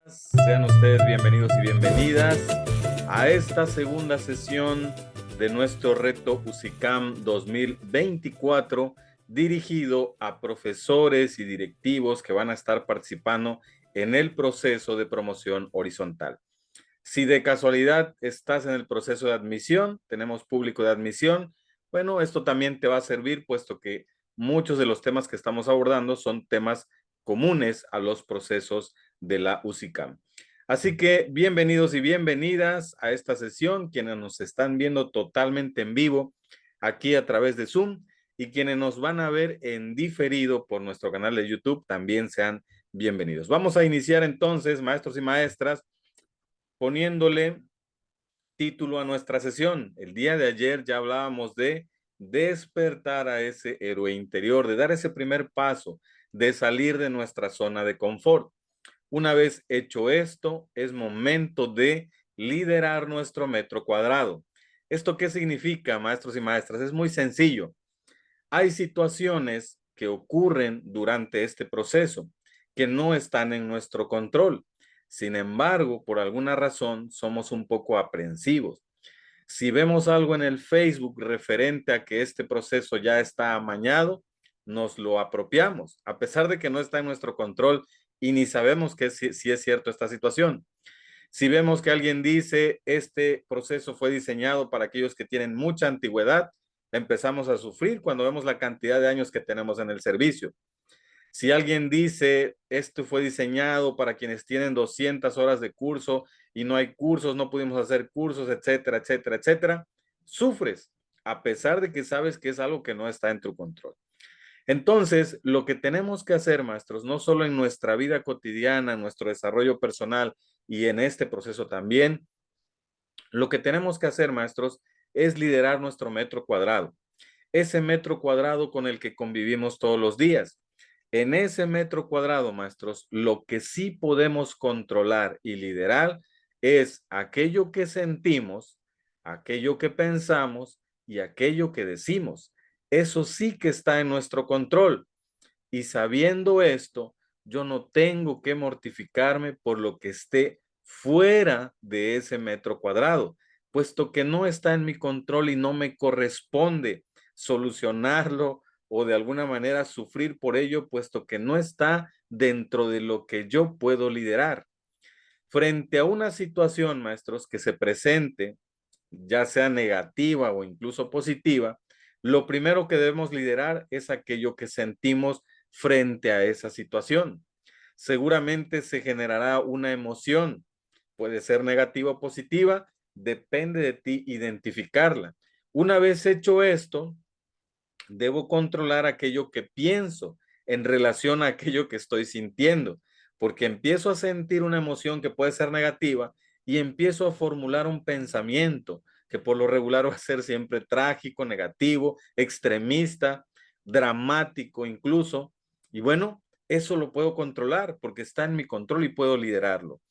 Sean ustedes bienvenidos y bienvenidas a esta segunda sesión de nuestro reto USICAM 2024 dirigido a profesores y directivos que van a estar participando en el proceso de promoción horizontal. Si de casualidad estás en el proceso de admisión, tenemos público de admisión, bueno, esto también te va a servir puesto que muchos de los temas que estamos abordando son temas comunes a los procesos de la USICAM. Así que bienvenidos y bienvenidas a esta sesión, quienes nos están viendo totalmente en vivo aquí a través de Zoom y quienes nos van a ver en diferido por nuestro canal de YouTube también sean bienvenidos. Vamos a iniciar entonces, maestros y maestras, poniéndole título a nuestra sesión. El día de ayer ya hablábamos de despertar a ese héroe interior, de dar ese primer paso, de salir de nuestra zona de confort. Una vez hecho esto, es momento de liderar nuestro metro cuadrado. ¿Esto qué significa, maestros y maestras? Es muy sencillo. Hay situaciones que ocurren durante este proceso que no están en nuestro control. Sin embargo, por alguna razón, somos un poco aprensivos. Si vemos algo en el Facebook referente a que este proceso ya está amañado, nos lo apropiamos, a pesar de que no está en nuestro control y ni sabemos si es cierto esta situación. Si vemos que alguien dice, este proceso fue diseñado para aquellos que tienen mucha antigüedad, empezamos a sufrir cuando vemos la cantidad de años que tenemos en el servicio. Si alguien dice, esto fue diseñado para quienes tienen 200 horas de curso y no hay cursos, no pudimos hacer cursos, etcétera, etcétera, etcétera, sufres, a pesar de que sabes que es algo que no está en tu control. Entonces, lo que tenemos que hacer, maestros, no solo en nuestra vida cotidiana, en nuestro desarrollo personal y en este proceso también, lo que tenemos que hacer, maestros, es liderar nuestro metro cuadrado. Ese metro cuadrado con el que convivimos todos los días. En ese metro cuadrado, maestros, lo que sí podemos controlar y liderar es aquello que sentimos, aquello que pensamos y aquello que decimos. Eso sí que está en nuestro control. Y sabiendo esto, yo no tengo que mortificarme por lo que esté fuera de ese metro cuadrado, puesto que no está en mi control y no me corresponde solucionarlo o de alguna manera sufrir por ello, puesto que no está dentro de lo que yo puedo liderar. Frente a una situación, maestros, que se presente, ya sea negativa o incluso positiva, lo primero que debemos liderar es aquello que sentimos frente a esa situación. Seguramente se generará una emoción, puede ser negativa o positiva, depende de ti identificarla. Una vez hecho esto, debo controlar aquello que pienso en relación a aquello que estoy sintiendo, porque empiezo a sentir una emoción que puede ser negativa y empiezo a formular un pensamiento que por lo regular va a ser siempre trágico, negativo, extremista, dramático incluso. Y bueno, eso lo puedo controlar porque está en mi control y puedo liderarlo.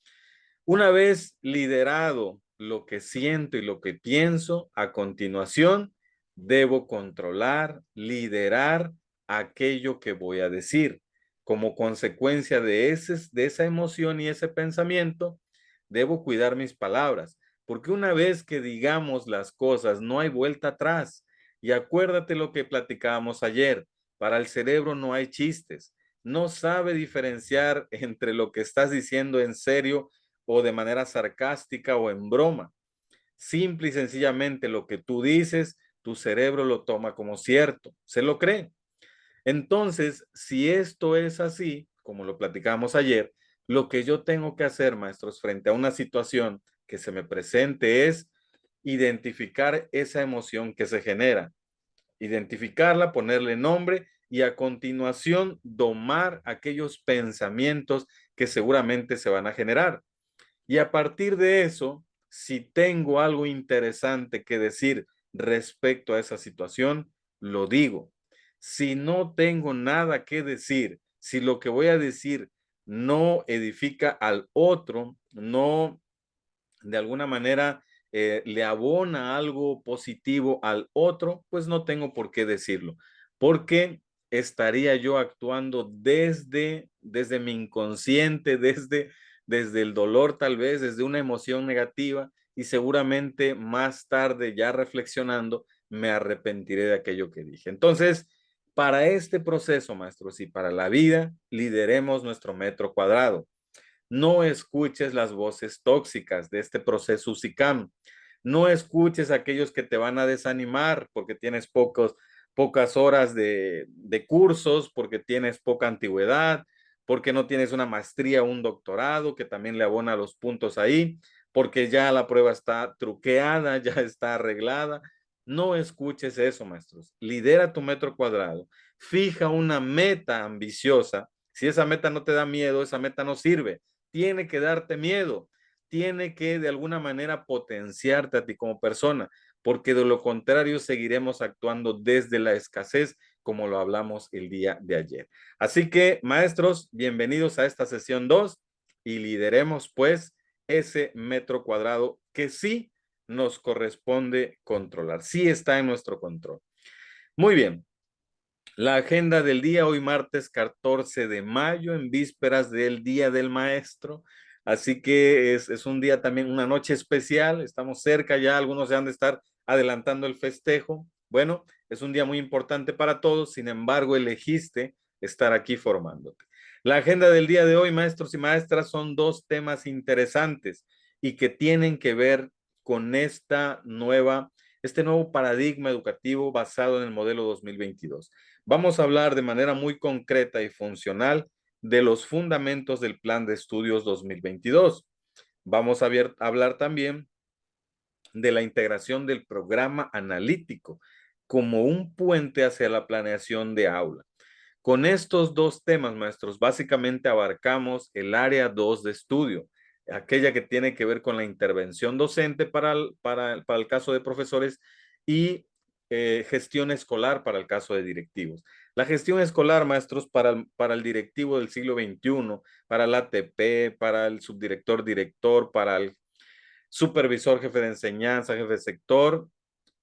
Una vez liderado lo que siento y lo que pienso, a continuación debo controlar, liderar aquello que voy a decir. Como consecuencia de esa emoción y ese pensamiento, debo cuidar mis palabras, porque una vez que digamos las cosas, no hay vuelta atrás. Y acuérdate lo que platicábamos ayer, para el cerebro no hay chistes, no sabe diferenciar entre lo que estás diciendo en serio o de manera sarcástica o en broma. Simple y sencillamente lo que tú dices, tu cerebro lo toma como cierto, se lo cree. Entonces, si esto es así, como lo platicamos ayer, lo que yo tengo que hacer, maestros, frente a una situación que se me presente es identificar esa emoción que se genera, identificarla, ponerle nombre y a continuación domar aquellos pensamientos que seguramente se van a generar. Y a partir de eso, si tengo algo interesante que decir respecto a esa situación, lo digo. Si no tengo nada que decir, si lo que voy a decir no edifica al otro, no de alguna manera le abona algo positivo al otro, pues no tengo por qué decirlo, porque estaría yo actuando desde mi inconsciente, desde desde el dolor tal vez, desde una emoción negativa y seguramente más tarde ya reflexionando me arrepentiré de aquello que dije. Entonces, para este proceso, maestros, y para la vida, lideremos nuestro metro cuadrado. No escuches las voces tóxicas de este proceso USICAM. No escuches a aquellos que te van a desanimar porque tienes pocas horas de cursos, porque tienes poca antigüedad, porque no tienes una maestría o un doctorado que también le abona los puntos ahí, porque ya la prueba está truqueada, ya está arreglada. No escuches eso, maestros. Lidera tu metro cuadrado. Fija una meta ambiciosa. Si esa meta no te da miedo, esa meta no sirve. Tiene que darte miedo, tiene que de alguna manera potenciarte a ti como persona, porque de lo contrario seguiremos actuando desde la escasez, como lo hablamos el día de ayer. Así que, maestros, bienvenidos a esta sesión 2 y lideremos pues ese metro cuadrado que sí nos corresponde controlar, sí está en nuestro control. Muy bien. La agenda del día, hoy martes 14 de mayo, en vísperas del Día del Maestro. Así que es un día también, una noche especial. Estamos cerca ya, algunos ya han de estar adelantando el festejo. Bueno, es un día muy importante para todos, sin embargo, elegiste estar aquí formándote. La agenda del día de hoy, maestros y maestras, son dos temas interesantes y que tienen que ver con este nuevo paradigma educativo basado en el modelo 2022. Vamos a hablar de manera muy concreta y funcional de los fundamentos del Plan de Estudios 2022. Vamos a hablar también de la integración del programa analítico como un puente hacia la planeación de aula. Con estos dos temas, maestros, básicamente abarcamos el área 2 de estudio, aquella que tiene que ver con la intervención docente para el caso de profesores y gestión escolar para el caso de directivos. La gestión escolar, maestros, para el directivo del siglo XXI, para el ATP, para el subdirector, director, para el supervisor, jefe de enseñanza, jefe de sector,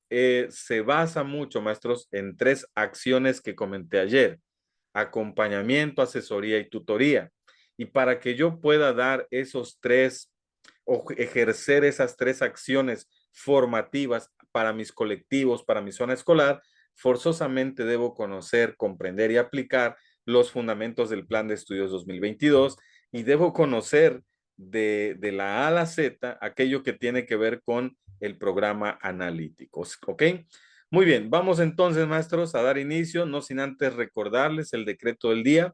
se basa mucho, maestros, en tres acciones que comenté ayer: acompañamiento, asesoría y tutoría. Y para que yo pueda dar esos tres o ejercer esas tres acciones formativas para mis colectivos, para mi zona escolar, forzosamente debo conocer, comprender y aplicar los fundamentos del Plan de Estudios 2022 y debo conocer de la A a la Z aquello que tiene que ver con el programa analítico. ¿Ok? Muy bien, vamos entonces, maestros, a dar inicio, no sin antes recordarles el decreto del día.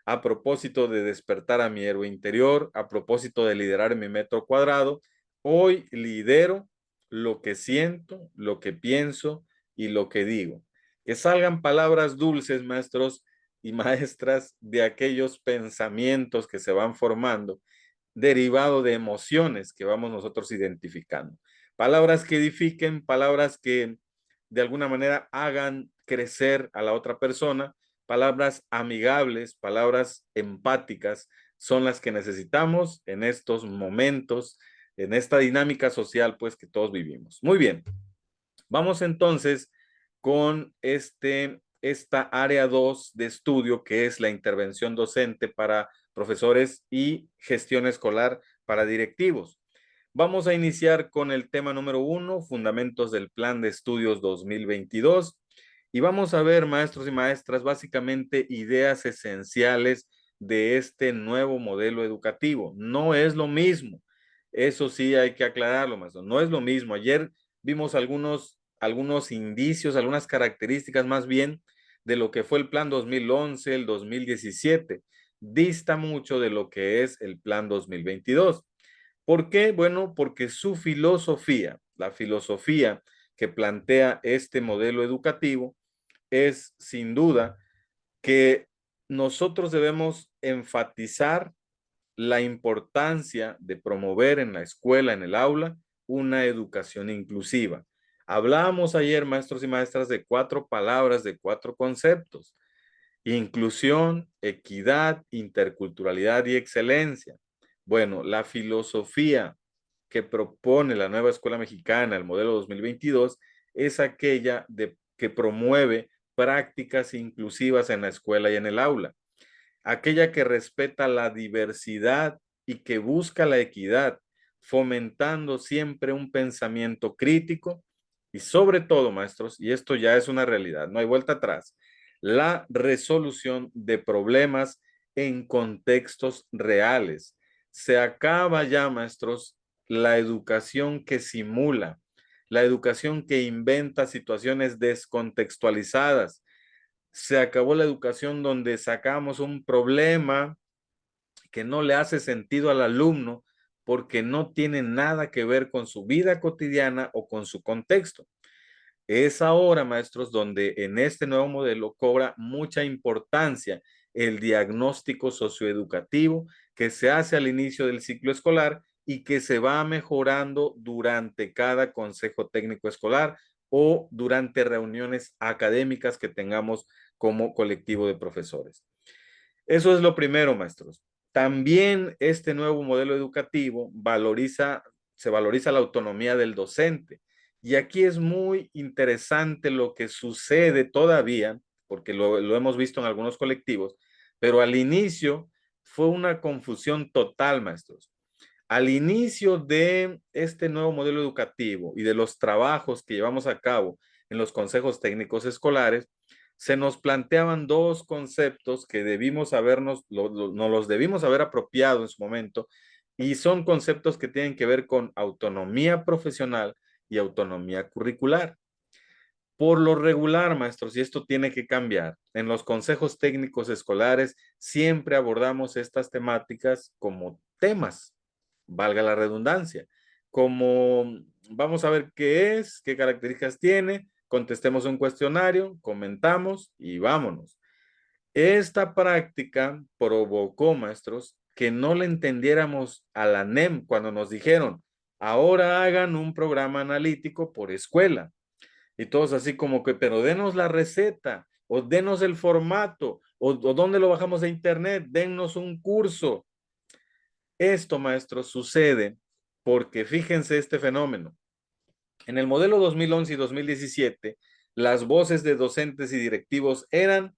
A propósito de despertar a mi héroe interior, a propósito de liderar mi metro cuadrado, hoy lidero lo que siento, lo que pienso y lo que digo. Que salgan palabras dulces, maestros y maestras, de aquellos pensamientos que se van formando, derivado de emociones que vamos nosotros identificando. Palabras que edifiquen, palabras que de alguna manera hagan crecer a la otra persona, palabras amigables, palabras empáticas, son las que necesitamos en estos momentos, en esta dinámica social, pues, que todos vivimos. Muy bien, vamos entonces con esta área 2 de estudio, que es la intervención docente para profesores y gestión escolar para directivos. Vamos a iniciar con el tema número 1, fundamentos del Plan de Estudios 2022. Y vamos a ver, maestros y maestras, básicamente ideas esenciales de este nuevo modelo educativo. No es lo mismo. Eso sí hay que aclararlo, maestro. No es lo mismo. Ayer vimos algunos indicios, algunas características más bien de lo que fue el Plan 2011, el 2017. Dista mucho de lo que es el Plan 2022. ¿Por qué? Bueno, porque su filosofía, la filosofía que plantea este modelo educativo, es sin duda que nosotros debemos enfatizar la importancia de promover en la escuela, en el aula, una educación inclusiva. Hablábamos ayer, maestros y maestras, de 4 palabras, de 4 conceptos: inclusión, equidad, interculturalidad y excelencia. Bueno, la filosofía que propone la nueva escuela mexicana, el modelo 2022, es aquella que promueve prácticas inclusivas en la escuela y en el aula, aquella que respeta la diversidad y que busca la equidad, fomentando siempre un pensamiento crítico y sobre todo, maestros, y esto ya es una realidad, no hay vuelta atrás, la resolución de problemas en contextos reales. Se acaba ya, maestros, la educación que simula, la educación que inventa situaciones descontextualizadas. Se acabó la educación donde sacamos un problema que no le hace sentido al alumno porque no tiene nada que ver con su vida cotidiana o con su contexto. Es ahora, maestros, donde en este nuevo modelo cobra mucha importancia el diagnóstico socioeducativo que se hace al inicio del ciclo escolar y que se va mejorando durante cada consejo técnico escolar o durante reuniones académicas que tengamos como colectivo de profesores. Eso es lo primero, maestros. También este nuevo modelo educativo se valoriza la autonomía del docente. Y aquí es muy interesante lo que sucede todavía, porque lo hemos visto en algunos colectivos, pero al inicio fue una confusión total, maestros. Al inicio de este nuevo modelo educativo y de los trabajos que llevamos a cabo en los consejos técnicos escolares, se nos planteaban dos conceptos que nos los debimos haber apropiado en su momento, y son conceptos que tienen que ver con autonomía profesional y autonomía curricular. Por lo regular, maestros, y esto tiene que cambiar, en los consejos técnicos escolares siempre abordamos estas temáticas como temas, valga la redundancia, como vamos a ver qué es, qué características tiene, contestemos un cuestionario, comentamos y vámonos. Esta práctica provocó, maestros, que no le entendiéramos a la NEM cuando nos dijeron, ahora hagan un programa analítico por escuela. Y todos así como que, pero denos la receta, o denos el formato, o dónde lo bajamos de internet, dennos un curso. Esto, maestros, sucede porque fíjense este fenómeno. En el modelo 2011 y 2017, las voces de docentes y directivos eran: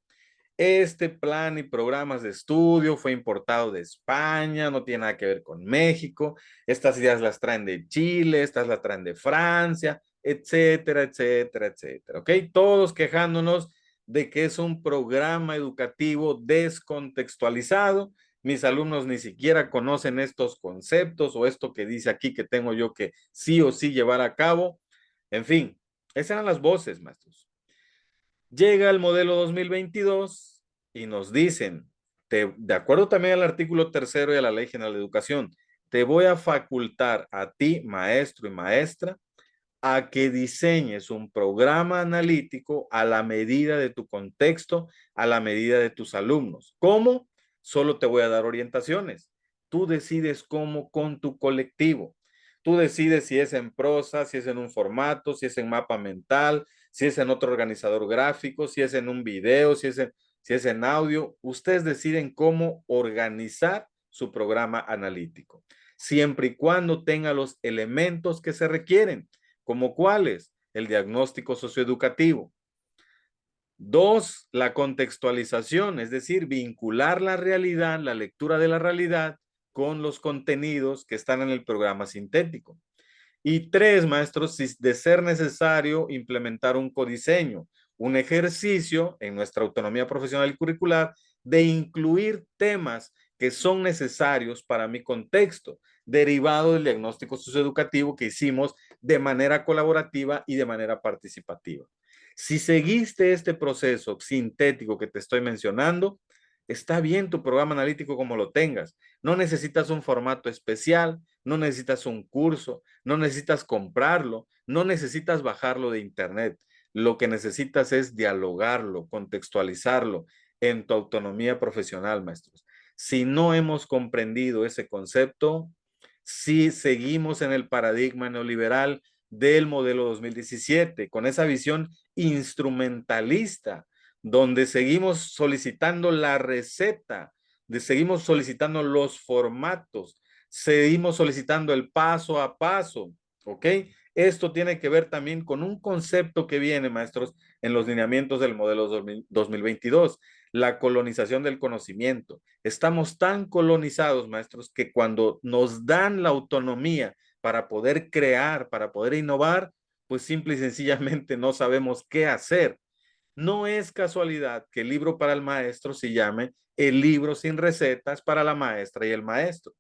este plan y programas de estudio fue importado de España, no tiene nada que ver con México, estas ideas las traen de Chile, estas las traen de Francia, etcétera, etcétera, etcétera. ¿Ok? Todos quejándonos de que es un programa educativo descontextualizado. Mis alumnos ni siquiera conocen estos conceptos o esto que dice aquí que tengo yo que sí o sí llevar a cabo. En fin, esas eran las voces, maestros. Llega el modelo 2022 y nos dicen, de acuerdo también al artículo 3º y a la Ley General de Educación, te voy a facultar a ti, maestro y maestra, a que diseñes un programa analítico a la medida de tu contexto, a la medida de tus alumnos. ¿Cómo? Solo te voy a dar orientaciones. Tú decides cómo con tu colectivo. Tú decides si es en prosa, si es en un formato, si es en mapa mental, si es en otro organizador gráfico, si es en un video, si es en audio. Ustedes deciden cómo organizar su programa analítico, siempre y cuando tenga los elementos que se requieren. ¿Como cuáles? El diagnóstico socioeducativo. Dos, la contextualización, es decir, vincular la realidad, la lectura de la realidad con los contenidos que están en el programa sintético. Y tres, maestros, si de ser necesario, implementar un codiseño, un ejercicio en nuestra autonomía profesional y curricular de incluir temas que son necesarios para mi contexto, derivado del diagnóstico socioeducativo que hicimos de manera colaborativa y de manera participativa. Si seguiste este proceso sintético que te estoy mencionando, está bien tu programa analítico como lo tengas. No necesitas un formato especial, no necesitas un curso, no necesitas comprarlo, no necesitas bajarlo de internet. Lo que necesitas es dialogarlo, contextualizarlo en tu autonomía profesional, maestros. Si no hemos comprendido ese concepto, si seguimos en el paradigma neoliberal del modelo 2017, con esa visión instrumentalista, donde seguimos solicitando la receta, seguimos solicitando los formatos, seguimos solicitando el paso a paso, ¿ok? Esto tiene que ver también con un concepto que viene, maestros, en los lineamientos del modelo 2022, la colonización del conocimiento. Estamos tan colonizados, maestros, que cuando nos dan la autonomía para poder crear, para poder innovar, pues simple y sencillamente no sabemos qué hacer. No es casualidad que el libro para el maestro se llame El libro sin recetas para la maestra y el maestro,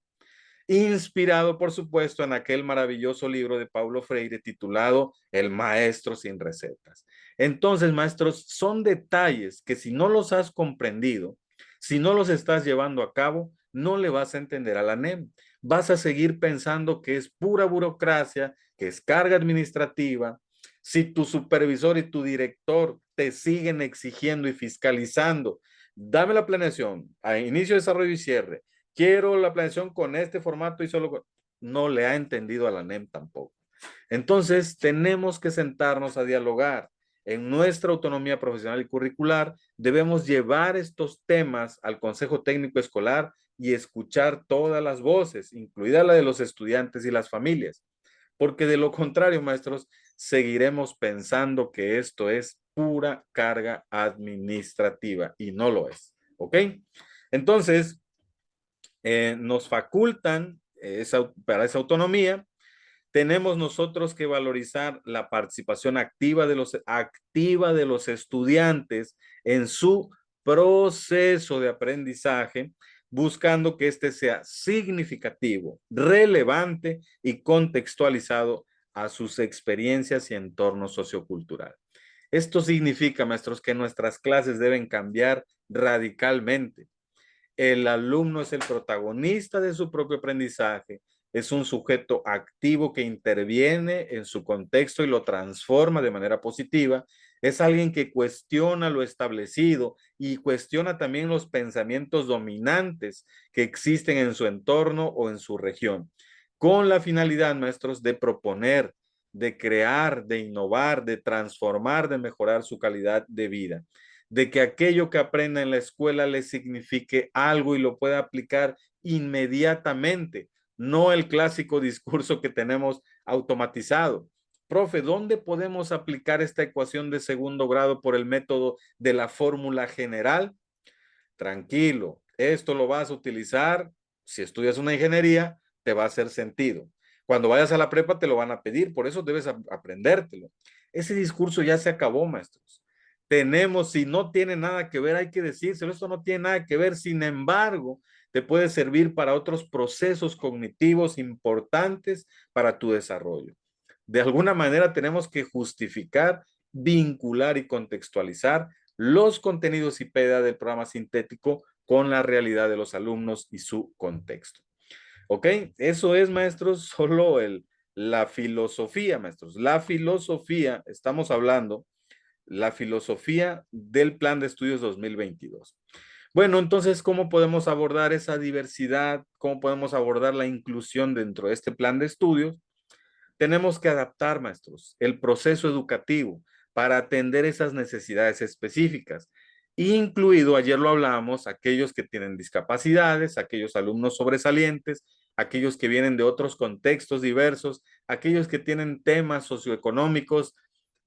inspirado, por supuesto, en aquel maravilloso libro de Paulo Freire titulado El maestro sin recetas. Entonces, maestros, son detalles que si no los has comprendido, si no los estás llevando a cabo, no le vas a entender a la NEM. Vas a seguir pensando que es pura burocracia, que es carga administrativa. Si tu supervisor y tu director te siguen exigiendo y fiscalizando, dame la planeación a inicio, desarrollo y cierre. Quiero la planeación con este formato y solo no le ha entendido a la NEM tampoco. Entonces, tenemos que sentarnos a dialogar. En nuestra autonomía profesional y curricular, debemos llevar estos temas al Consejo Técnico Escolar y escuchar todas las voces, incluida la de los estudiantes y las familias. Porque de lo contrario, maestros, seguiremos pensando que esto es pura carga administrativa y no lo es. ¿Ok? Entonces, nos facultan para esa autonomía. Tenemos nosotros que valorizar la participación activa de los estudiantes en su proceso de aprendizaje, buscando que este sea significativo, relevante y contextualizado a sus experiencias y entorno sociocultural. Esto significa, maestros, que nuestras clases deben cambiar radicalmente. El alumno es el protagonista de su propio aprendizaje, es un sujeto activo que interviene en su contexto y lo transforma de manera positiva, es alguien que cuestiona lo establecido y cuestiona también los pensamientos dominantes que existen en su entorno o en su región, con la finalidad, maestros, de proponer, de crear, de innovar, de transformar, de mejorar su calidad de vida, de que aquello que aprenda en la escuela le signifique algo y lo pueda aplicar inmediatamente, no el clásico discurso que tenemos automatizado. Profe, ¿dónde podemos aplicar esta ecuación de segundo grado por el método de la fórmula general? Tranquilo, esto lo vas a utilizar, si estudias una ingeniería, te va a hacer sentido. Cuando vayas a la prepa te lo van a pedir, por eso debes aprendértelo. Ese discurso ya se acabó, maestros. Tenemos, si no tiene nada que ver, hay que decírselo, esto no tiene nada que ver, sin embargo, te puede servir para otros procesos cognitivos importantes para tu desarrollo. De alguna manera tenemos que justificar, vincular y contextualizar los contenidos y PEDA del programa sintético con la realidad de los alumnos y su contexto. ¿Ok? Eso es, maestros, solo la filosofía, maestros. La filosofía, estamos hablando, la filosofía del Plan de Estudios 2022. Bueno, entonces, ¿cómo podemos abordar esa diversidad? ¿Cómo podemos abordar la inclusión dentro de este plan de estudios? Tenemos que adaptar, maestros, el proceso educativo para atender esas necesidades específicas, incluido, ayer lo hablábamos, aquellos que tienen discapacidades, aquellos alumnos sobresalientes, aquellos que vienen de otros contextos diversos, aquellos que tienen temas socioeconómicos.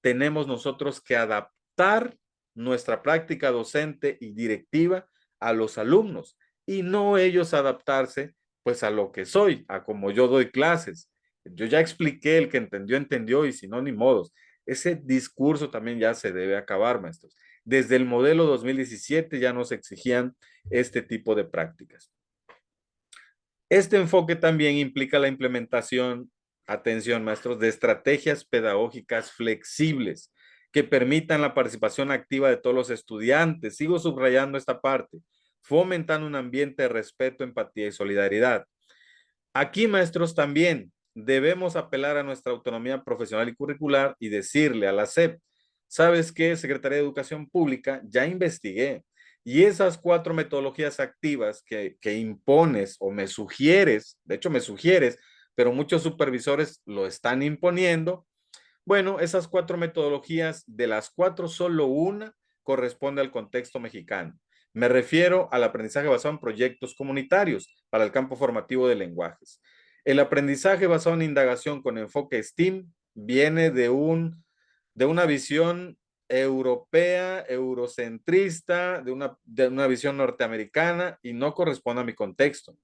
Tenemos nosotros que adaptar nuestra práctica docente y directiva a los alumnos y no ellos adaptarse pues a lo que soy, a como yo doy clases. Yo ya expliqué, el que entendió, entendió, y si no, ni modos. Ese discurso también ya se debe acabar, maestros. Desde el modelo 2017 ya nos exigían este tipo de prácticas. Este enfoque también implica la implementación, atención, maestros, de estrategias pedagógicas flexibles que permitan la participación activa de todos los estudiantes. Sigo subrayando esta parte, fomentando un ambiente de respeto, empatía y solidaridad. Aquí, maestros, también debemos apelar a nuestra autonomía profesional y curricular y decirle a la SEP, ¿sabes qué, Secretaría de Educación Pública? Ya investigué. Y esas 4 metodologías activas que impones o me sugieres, de hecho me sugieres, pero muchos supervisores lo están imponiendo. Bueno, esas 4 metodologías, de las 4, solo una corresponde al contexto mexicano. Me refiero al aprendizaje basado en proyectos comunitarios para el campo formativo de lenguajes. El aprendizaje basado en indagación con enfoque STEAM viene de una visión europea, eurocentrista, de una visión norteamericana y no corresponde a mi contexto.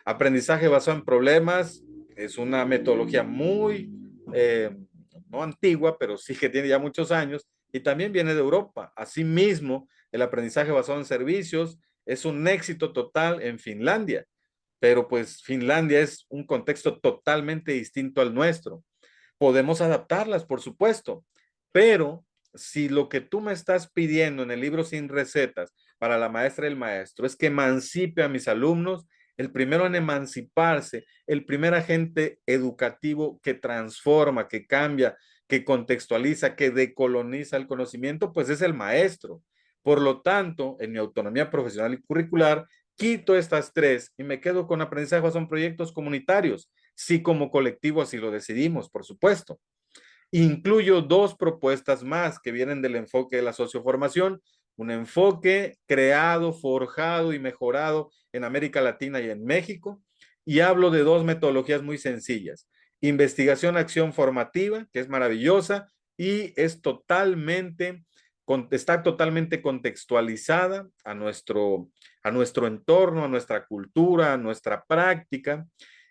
Aprendizaje basado en problemas es una metodología muy, no antigua, pero sí que tiene ya muchos años y también viene de Europa. Asimismo, el aprendizaje basado en servicios es un éxito total en Finlandia, pero pues Finlandia es un contexto totalmente distinto al nuestro. Podemos adaptarlas, por supuesto, pero si lo que tú me estás pidiendo en el libro Sin Recetas para la maestra y el maestro es que emancipe a mis alumnos, el primero en emanciparse, el primer agente educativo que transforma, que cambia, que contextualiza, que decoloniza el conocimiento, pues es el maestro. Por lo tanto, en mi autonomía profesional y curricular, quito estas tres y me quedo con aprendizaje son proyectos comunitarios, si como colectivo así lo decidimos, por supuesto. Incluyo dos propuestas más que vienen del enfoque de la socioformación, un enfoque creado, forjado y mejorado en América Latina y en México, y hablo de dos metodologías muy sencillas. Investigación, acción formativa, que es maravillosa y es totalmente, está totalmente contextualizada a nuestro entorno, a nuestra cultura, a nuestra práctica.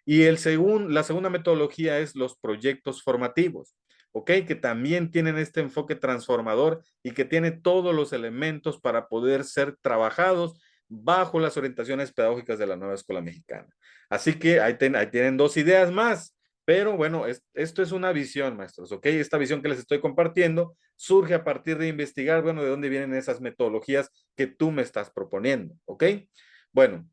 Y la segunda metodología es los proyectos formativos. ¿Ok? Que también tienen este enfoque transformador y que tiene todos los elementos para poder ser trabajados bajo las orientaciones pedagógicas de la nueva escuela mexicana. Así que ahí tienen dos ideas más, pero bueno, esto es una visión, maestros, ¿ok? Esta visión que les estoy compartiendo surge a partir de investigar, bueno, de dónde vienen esas metodologías que tú me estás proponiendo, ¿ok? Bueno,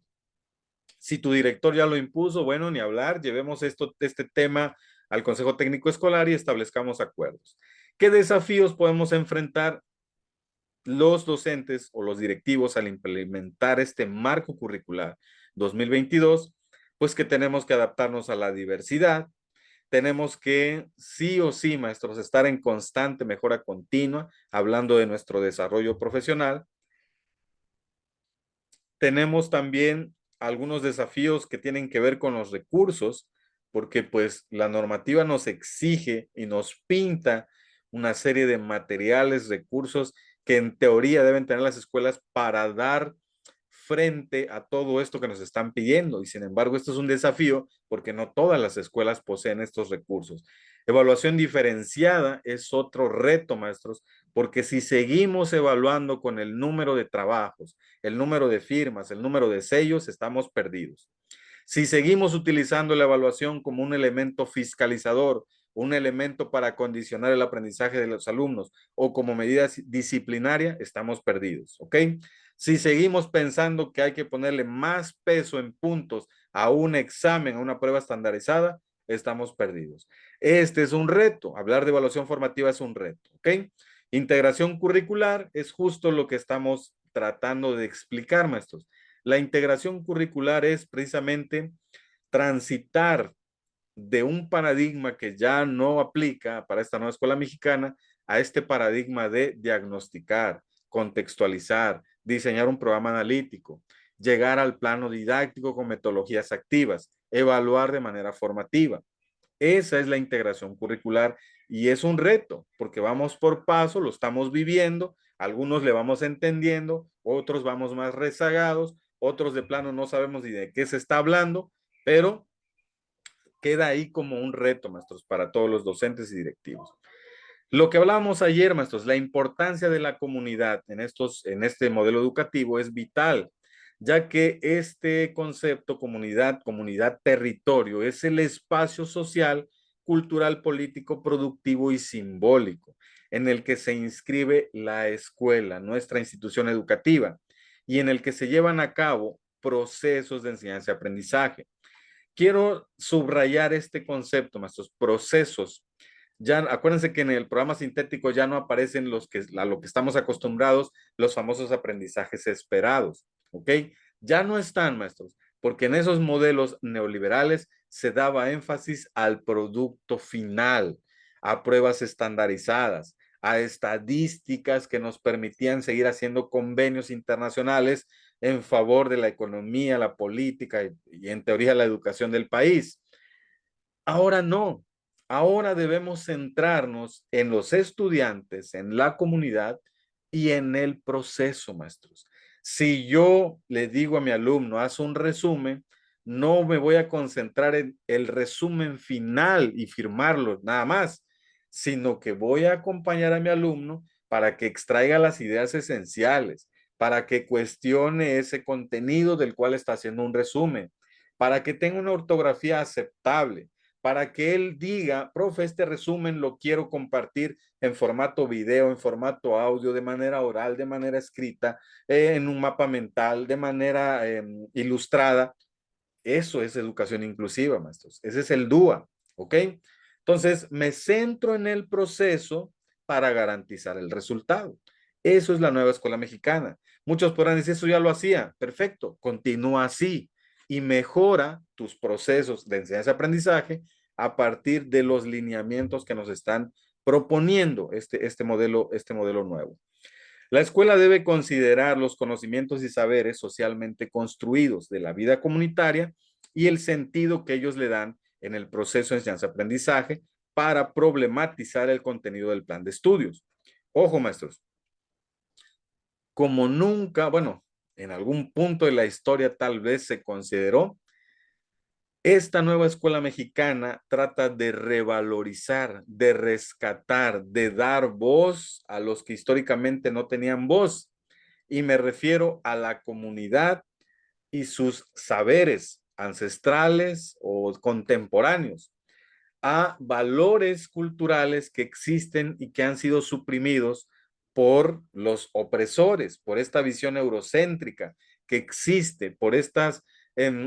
si tu director ya lo impuso, bueno, ni hablar, llevemos este tema al Consejo Técnico Escolar y establezcamos acuerdos. ¿Qué desafíos podemos enfrentar los docentes o los directivos al implementar este marco curricular 2022? Pues que tenemos que adaptarnos a la diversidad, tenemos que sí o sí, maestros, estar en constante mejora continua, hablando de nuestro desarrollo profesional. Tenemos también algunos desafíos que tienen que ver con los recursos, porque pues la normativa nos exige y nos pinta una serie de materiales, recursos que en teoría deben tener las escuelas para dar frente a todo esto que nos están pidiendo. Y sin embargo, esto es un desafío porque no todas las escuelas poseen estos recursos. Evaluación diferenciada es otro reto, maestros, porque si seguimos evaluando con el número de trabajos, el número de firmas, el número de sellos, estamos perdidos. Si seguimos utilizando la evaluación como un elemento fiscalizador, un elemento para condicionar el aprendizaje de los alumnos o como medida disciplinaria, estamos perdidos, ¿ok? Si seguimos pensando que hay que ponerle más peso en puntos a un examen, a una prueba estandarizada, estamos perdidos. Este es un reto, hablar de evaluación formativa es un reto, ¿ok? Integración curricular es justo lo que estamos tratando de explicar, maestros. La integración curricular es precisamente transitar de un paradigma que ya no aplica para esta nueva escuela mexicana a este paradigma de diagnosticar, contextualizar, diseñar un programa analítico, llegar al plano didáctico con metodologías activas, evaluar de manera formativa. Esa es la integración curricular y es un reto porque vamos por paso, lo estamos viviendo, algunos le vamos entendiendo, otros vamos más rezagados, otros de plano no sabemos ni de qué se está hablando, pero queda ahí como un reto, maestros, para todos los docentes y directivos. Lo que hablábamos ayer, maestros, la importancia de la comunidad en este modelo educativo es vital, ya que este concepto comunidad, territorio, es el espacio social, cultural, político, productivo y simbólico en el que se inscribe la escuela, nuestra institución educativa, y en el que se llevan a cabo procesos de enseñanza y aprendizaje. Quiero subrayar este concepto, maestros, procesos. Ya acuérdense que en el programa sintético ya no aparecen a lo que estamos acostumbrados, los famosos aprendizajes esperados, ¿ok? Ya no están, maestros, porque en esos modelos neoliberales se daba énfasis al producto final, a pruebas estandarizadas, a estadísticas que nos permitían seguir haciendo convenios internacionales en favor de la economía, la política y en teoría la educación del país. Ahora no. Ahora debemos centrarnos en los estudiantes, en la comunidad y en el proceso, maestros. Si yo le digo a mi alumno, haz un resumen, no me voy a concentrar en el resumen final y firmarlo nada más, sino que voy a acompañar a mi alumno para que extraiga las ideas esenciales, para que cuestione ese contenido del cual está haciendo un resumen, para que tenga una ortografía aceptable, para que él diga, profe, este resumen lo quiero compartir en formato video, en formato audio, de manera oral, de manera escrita, en un mapa mental, de manera ilustrada. Eso es educación inclusiva, maestros. Ese es el DUA, ¿ok? Entonces, me centro en el proceso para garantizar el resultado. Eso es la nueva escuela mexicana. Muchos podrán decir, eso ya lo hacía. Perfecto, continúa así y mejora tus procesos de enseñanza-aprendizaje a partir de los lineamientos que nos están proponiendo este modelo nuevo. La escuela debe considerar los conocimientos y saberes socialmente construidos de la vida comunitaria y el sentido que ellos le dan en el proceso de enseñanza-aprendizaje para problematizar el contenido del plan de estudios. Ojo, maestros, como nunca, bueno, en algún punto de la historia tal vez se consideró, esta nueva escuela mexicana trata de revalorizar, de rescatar, de dar voz a los que históricamente no tenían voz. Y me refiero a la comunidad y sus saberes ancestrales o contemporáneos, a valores culturales que existen y que han sido suprimidos por los opresores, por esta visión eurocéntrica que existe, por estas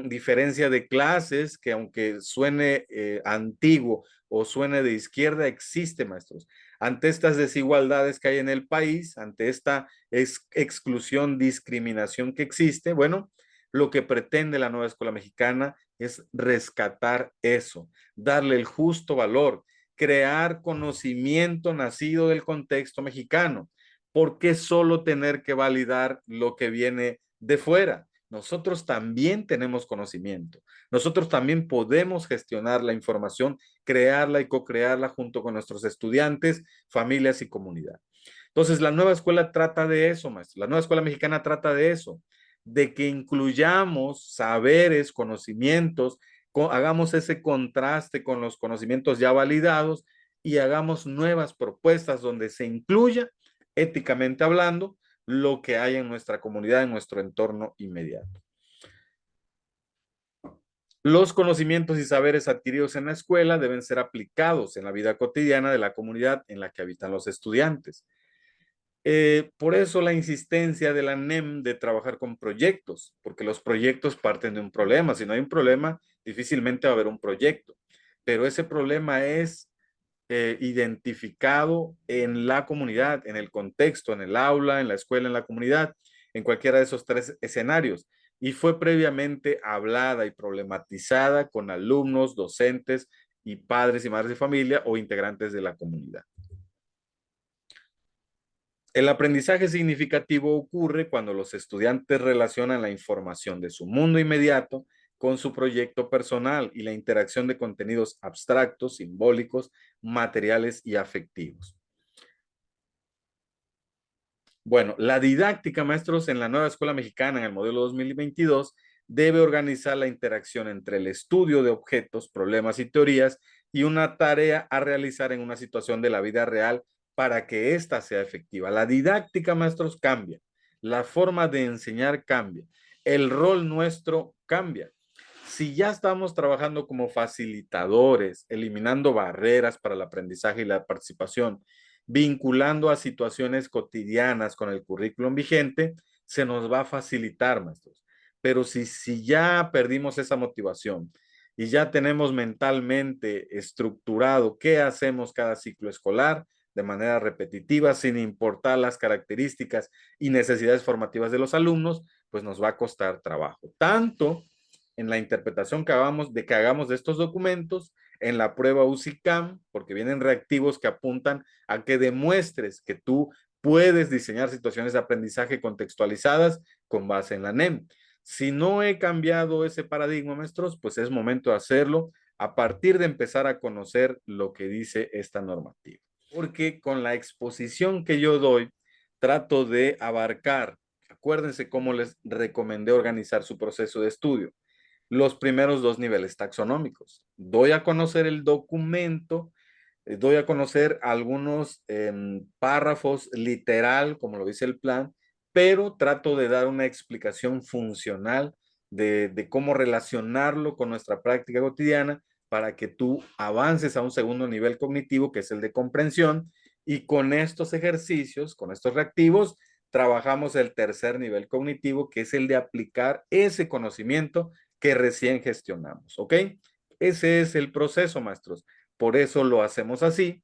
diferencias de clases que aunque suene antiguo o suene de izquierda, existe, maestros. Ante estas desigualdades que hay en el país, ante esta exclusión, discriminación que existe, bueno, lo que pretende la nueva escuela mexicana es rescatar eso, darle el justo valor, crear conocimiento nacido del contexto mexicano. ¿Por qué solo tener que validar lo que viene de fuera? Nosotros también tenemos conocimiento. Nosotros también podemos gestionar la información, crearla y co-crearla junto con nuestros estudiantes, familias y comunidad. Entonces, la nueva escuela trata de eso, maestro. La nueva escuela mexicana trata de eso, de que incluyamos saberes, conocimientos, hagamos ese contraste con los conocimientos ya validados y hagamos nuevas propuestas donde se incluya, éticamente hablando, lo que hay en nuestra comunidad, en nuestro entorno inmediato. Los conocimientos y saberes adquiridos en la escuela deben ser aplicados en la vida cotidiana de la comunidad en la que habitan los estudiantes. Por eso la insistencia de la NEM de trabajar con proyectos, porque los proyectos parten de un problema. Si no hay un problema, difícilmente va a haber un proyecto. Pero ese problema es identificado en la comunidad, en el contexto, en el aula, en la escuela, en la comunidad, en cualquiera de esos tres escenarios. Y fue previamente hablada y problematizada con alumnos, docentes y padres y madres de familia o integrantes de la comunidad. El aprendizaje significativo ocurre cuando los estudiantes relacionan la información de su mundo inmediato con su proyecto personal y la interacción de contenidos abstractos, simbólicos, materiales y afectivos. Bueno, la didáctica, maestros, en la nueva escuela mexicana, en el modelo 2022, debe organizar la interacción entre el estudio de objetos, problemas y teorías y una tarea a realizar en una situación de la vida real para que ésta sea efectiva. La didáctica, maestros, cambia. La forma de enseñar cambia. El rol nuestro cambia. Si ya estamos trabajando como facilitadores, eliminando barreras para el aprendizaje y la participación, vinculando a situaciones cotidianas con el currículum vigente, se nos va a facilitar, maestros. Pero si ya perdimos esa motivación y ya tenemos mentalmente estructurado qué hacemos cada ciclo escolar de manera repetitiva, sin importar las características y necesidades formativas de los alumnos, pues nos va a costar trabajo. Tanto en la interpretación que hagamos de estos documentos, en la prueba UCICAM, porque vienen reactivos que apuntan a que demuestres que tú puedes diseñar situaciones de aprendizaje contextualizadas con base en la NEM. Si no he cambiado ese paradigma, maestros, pues es momento de hacerlo a partir de empezar a conocer lo que dice esta normativa. Porque con la exposición que yo doy, trato de abarcar, acuérdense cómo les recomendé organizar su proceso de estudio, los primeros dos niveles taxonómicos. Doy a conocer el documento, doy a conocer algunos párrafos literal, como lo dice el plan, pero trato de dar una explicación funcional de cómo relacionarlo con nuestra práctica cotidiana para que tú avances a un segundo nivel cognitivo, que es el de comprensión, y con estos ejercicios, con estos reactivos, trabajamos el tercer nivel cognitivo, que es el de aplicar ese conocimiento que recién gestionamos, ¿ok? Ese es el proceso, maestros. Por eso lo hacemos así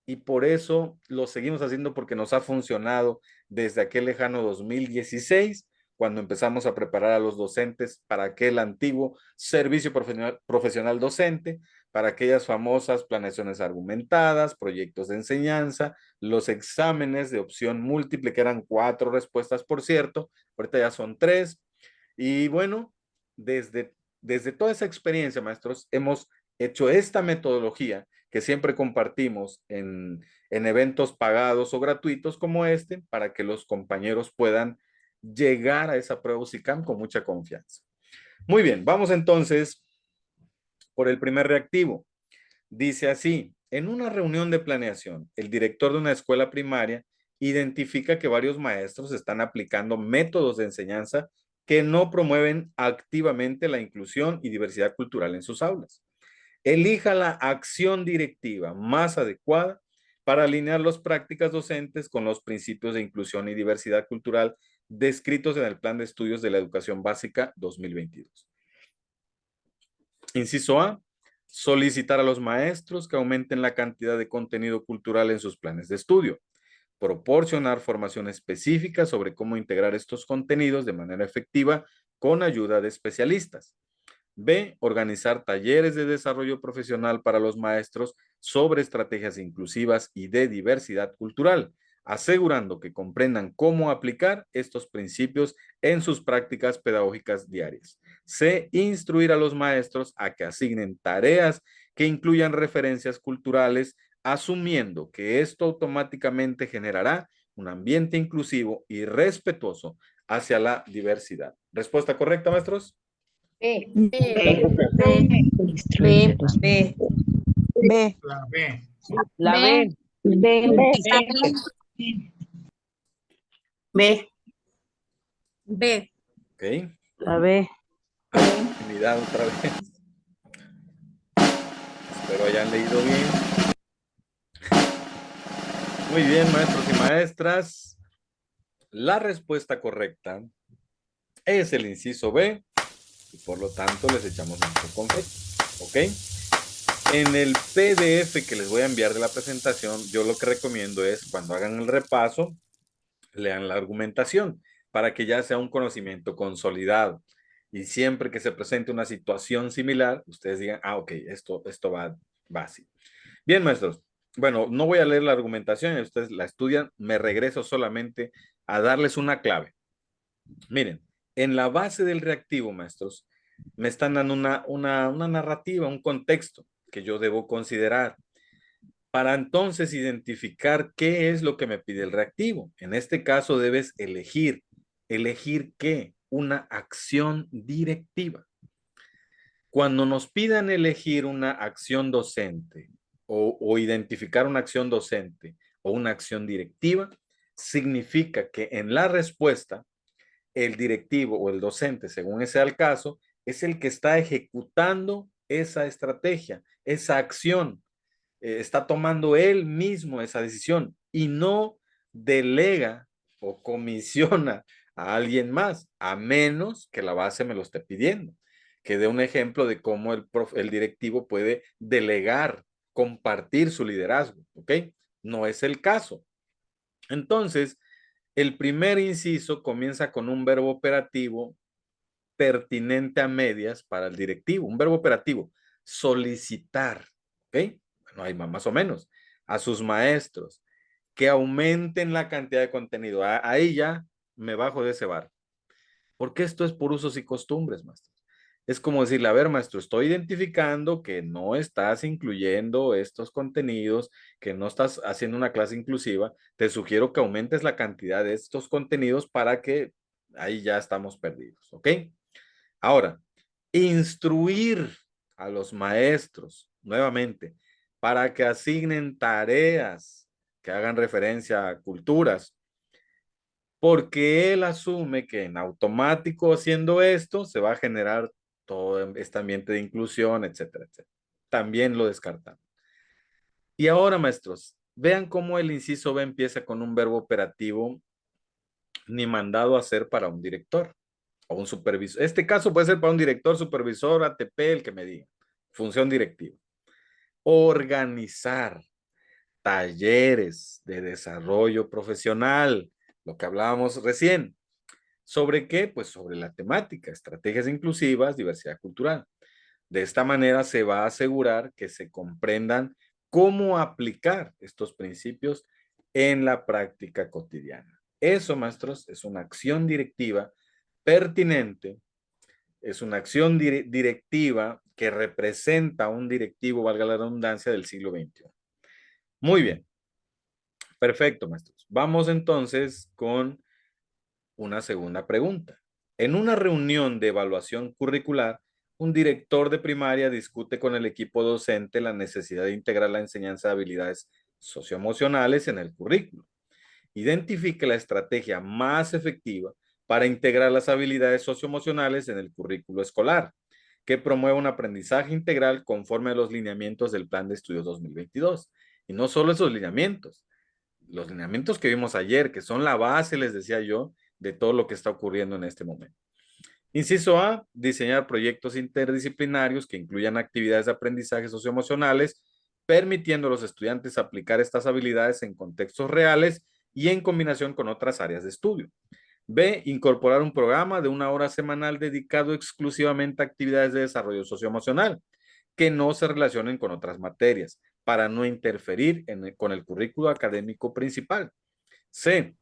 y por eso lo seguimos haciendo porque nos ha funcionado desde aquel lejano 2016, cuando empezamos a preparar a los docentes para aquel antiguo servicio profesional docente, para aquellas famosas planeaciones argumentadas, proyectos de enseñanza, los exámenes de opción múltiple, que eran 4 respuestas, por cierto, ahorita ya son 3. Y bueno, desde toda esa experiencia, maestros, hemos hecho esta metodología que siempre compartimos en eventos pagados o gratuitos como este, para que los compañeros puedan llegar a esa prueba UCICAM con mucha confianza. Muy bien, vamos entonces por el primer reactivo. Dice así: en una reunión de planeación, el director de una escuela primaria identifica que varios maestros están aplicando métodos de enseñanza que no promueven activamente la inclusión y diversidad cultural en sus aulas. Elija la acción directiva más adecuada para alinear las prácticas docentes con los principios de inclusión y diversidad cultural descritos en el Plan de Estudios de la Educación Básica 2022. Inciso A: solicitar a los maestros que aumenten la cantidad de contenido cultural en sus planes de estudio. Proporcionar formación específica sobre cómo integrar estos contenidos de manera efectiva con ayuda de especialistas. B, organizar talleres de desarrollo profesional para los maestros sobre estrategias inclusivas y de diversidad cultural, asegurando que comprendan cómo aplicar estos principios en sus prácticas pedagógicas diarias. C, instruir a los maestros a que asignen tareas que incluyan referencias culturales, asumiendo que esto automáticamente generará un ambiente inclusivo y respetuoso hacia la diversidad. ¿Respuesta correcta, maestros? B. B. B. B. B. B. La B. La B. B. B. B. Ok. La B. Unidad otra vez. Espero hayan leído bien. Muy bien, maestros y maestras. La respuesta correcta es el inciso B y por lo tanto les echamos nuestro confeti. ¿Ok? En el PDF que les voy a enviar de la presentación, yo lo que recomiendo es cuando hagan el repaso, lean la argumentación para que ya sea un conocimiento consolidado. Y siempre que se presente una situación similar, ustedes digan, ah, ok, esto va así. Bien, maestros. Bueno, no voy a leer la argumentación, ustedes la estudian, me regreso solamente a darles una clave. Miren, en la base del reactivo, maestros, me están dando una narrativa, un contexto que yo debo considerar para entonces identificar qué es lo que me pide el reactivo. En este caso debes elegir. ¿Elegir qué? Una acción directiva. Cuando nos pidan elegir una acción docente o identificar una acción docente o una acción directiva, significa que en la respuesta, el directivo o el docente, según sea el caso, es el que está ejecutando esa estrategia, esa acción. Está tomando él mismo esa decisión y no delega o comisiona a alguien más, a menos que la base me lo esté pidiendo. Que dé un ejemplo de cómo el directivo puede delegar, compartir su liderazgo, ¿ok? No es el caso. Entonces, el primer inciso comienza con un verbo operativo pertinente a medias para el directivo. Un verbo operativo, solicitar, ¿ok? Bueno, hay más o menos a sus maestros que aumenten la cantidad de contenido. Ahí ya me bajo de ese bar. Porque esto es por usos y costumbres, maestros. Es como decirle, a ver, maestro, estoy identificando que no estás incluyendo estos contenidos, que no estás haciendo una clase inclusiva. Te sugiero que aumentes la cantidad de estos contenidos para que ahí ya estamos perdidos, ¿ok? Ahora, instruir a los maestros, nuevamente, para que asignen tareas que hagan referencia a culturas, porque él asume que en automático haciendo esto se va a generar todo este ambiente de inclusión, etcétera, etcétera. También lo descartamos. Y ahora, maestros, vean cómo el inciso B empieza con un verbo operativo ni mandado a hacer para un director o un supervisor. Este caso puede ser para un director, supervisor, ATP, el que me diga. Función directiva. Organizar talleres de desarrollo profesional, lo que hablábamos recién. ¿Sobre qué? Pues sobre la temática, estrategias inclusivas, diversidad cultural. De esta manera se va a asegurar que se comprendan cómo aplicar estos principios en la práctica cotidiana. Eso, maestros, es una acción directiva pertinente, es una acción directiva que representa a un directivo, valga la redundancia, del siglo XXI. Muy bien, perfecto, maestros. Vamos entonces con una segunda pregunta. En una reunión de evaluación curricular, un director de primaria discute con el equipo docente la necesidad de integrar la enseñanza de habilidades socioemocionales en el currículo. Identifique la estrategia más efectiva para integrar las habilidades socioemocionales en el currículo escolar, que promueva un aprendizaje integral conforme a los lineamientos del Plan de Estudios 2022. Y no solo esos lineamientos, los lineamientos que vimos ayer, que son la base, les decía yo, de todo lo que está ocurriendo en este momento. Inciso A, diseñar proyectos interdisciplinarios que incluyan actividades de aprendizaje socioemocionales, permitiendo a los estudiantes aplicar estas habilidades en contextos reales y en combinación con otras áreas de estudio. B, incorporar un programa de 1 hora semanal dedicado exclusivamente a actividades de desarrollo socioemocional que no se relacionen con otras materias para no interferir con el currículo académico principal. C,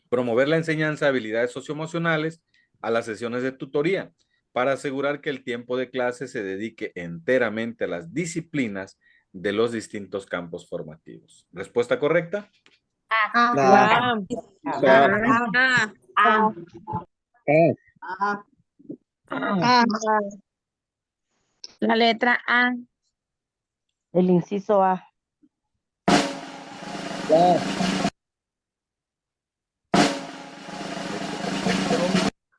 promover la enseñanza de habilidades socioemocionales a las sesiones de tutoría para asegurar que el tiempo de clase se dedique enteramente a las disciplinas de los distintos campos formativos. ¿Respuesta correcta? A. A. A. A. E. A. La letra A. El inciso A.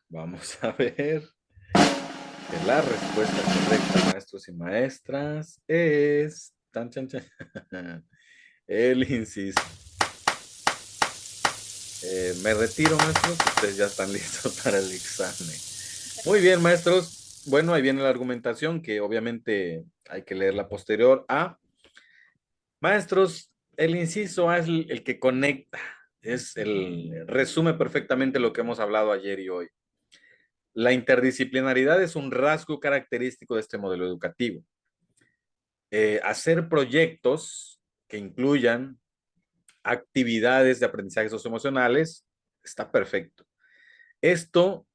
Vamos a ver que la respuesta correcta, maestros y maestras, es tan, chan, chan, el inciso. Me retiro, maestros. Ustedes ya están listos para el examen. Muy bien, maestros. Bueno, ahí viene la argumentación que obviamente hay que leer la posterior a. Maestros, el inciso A es el que conecta, resume perfectamente lo que hemos hablado ayer y hoy. La interdisciplinaridad es un rasgo característico de este modelo educativo. Hacer proyectos que incluyan actividades de aprendizaje socioemocionales está perfecto. Esto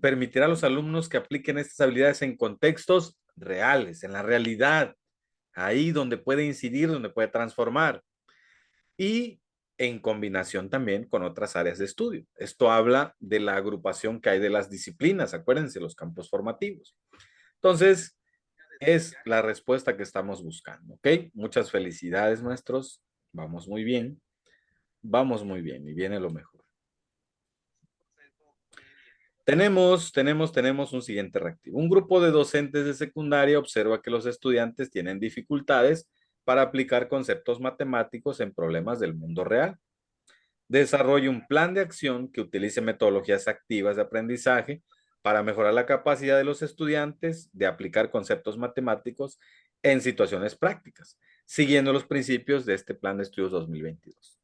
permitirá a los alumnos que apliquen estas habilidades en contextos reales, en la realidad, ahí donde puede incidir, donde puede transformar, y en combinación también con otras áreas de estudio. Esto habla de la agrupación que hay de las disciplinas, acuérdense, los campos formativos. Entonces, es la respuesta que estamos buscando, ¿ok? Muchas felicidades, maestros. Vamos muy bien. Vamos muy bien y viene lo mejor. Tenemos un siguiente reactivo. Un grupo de docentes de secundaria observa que los estudiantes tienen dificultades para aplicar conceptos matemáticos en problemas del mundo real. Desarrolle un plan de acción que utilice metodologías activas de aprendizaje para mejorar la capacidad de los estudiantes de aplicar conceptos matemáticos en situaciones prácticas, siguiendo los principios de este Plan de Estudios 2022.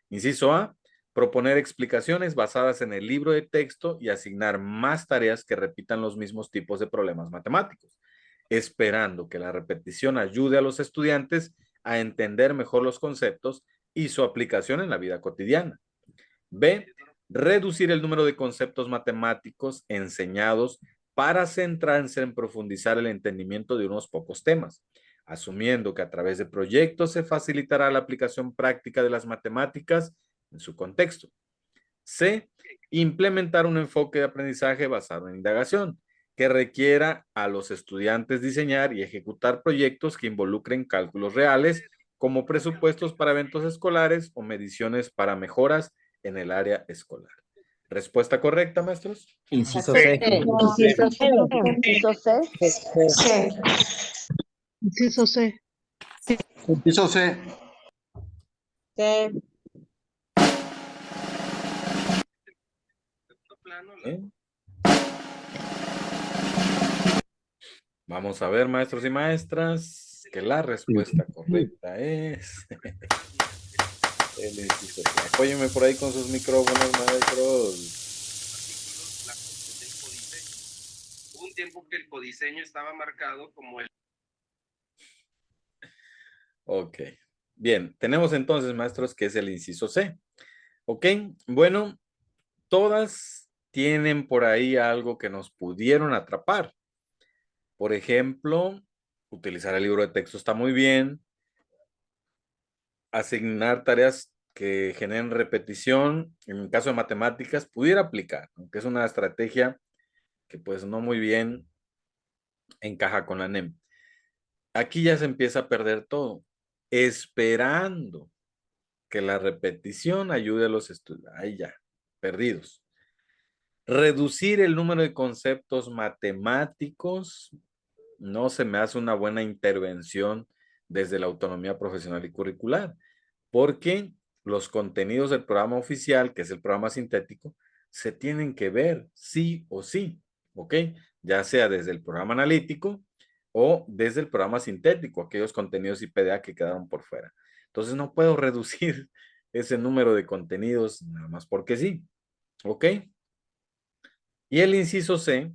Inciso A, proponer explicaciones basadas en el libro de texto y asignar más tareas que repitan los mismos tipos de problemas matemáticos, esperando que la repetición ayude a los estudiantes a entender mejor los conceptos y su aplicación en la vida cotidiana. B, reducir el número de conceptos matemáticos enseñados para centrarse en profundizar el entendimiento de unos pocos temas, asumiendo que a través de proyectos se facilitará la aplicación práctica de las matemáticas en su contexto. C. Implementar un enfoque de aprendizaje basado en indagación, que requiera a los estudiantes diseñar y ejecutar proyectos que involucren cálculos reales, como presupuestos para eventos escolares o mediciones para mejoras en el área escolar. ¿Respuesta correcta, maestros? Inciso C. Inciso C. Inciso C. Inciso C. Inciso C. ¿Eh? Vamos a ver, maestros y maestras, que la respuesta correcta es el inciso C. Apóyenme por ahí con sus micrófonos, maestros. Hubo un tiempo que el codiseño estaba marcado como el... Ok. Bien, tenemos entonces, maestros, que es el inciso C. Ok, bueno, todas tienen por ahí algo que nos pudieron atrapar. Por ejemplo, utilizar el libro de texto está muy bien. Asignar tareas que generen repetición, en el caso de matemáticas, pudiera aplicar, aunque es una estrategia que pues no muy bien encaja con la NEM. Aquí ya se empieza a perder todo, esperando que la repetición ayude a los estudiantes. Ahí ya, perdidos. Reducir el número de conceptos matemáticos no se me hace una buena intervención desde la autonomía profesional y curricular, porque los contenidos del programa oficial, que es el programa sintético, se tienen que ver sí o sí, ¿ok? Ya sea desde el programa analítico o desde el programa sintético, aquellos contenidos IPDA que quedaron por fuera. Entonces no puedo reducir ese número de contenidos nada más porque sí, ¿ok? Y el inciso C,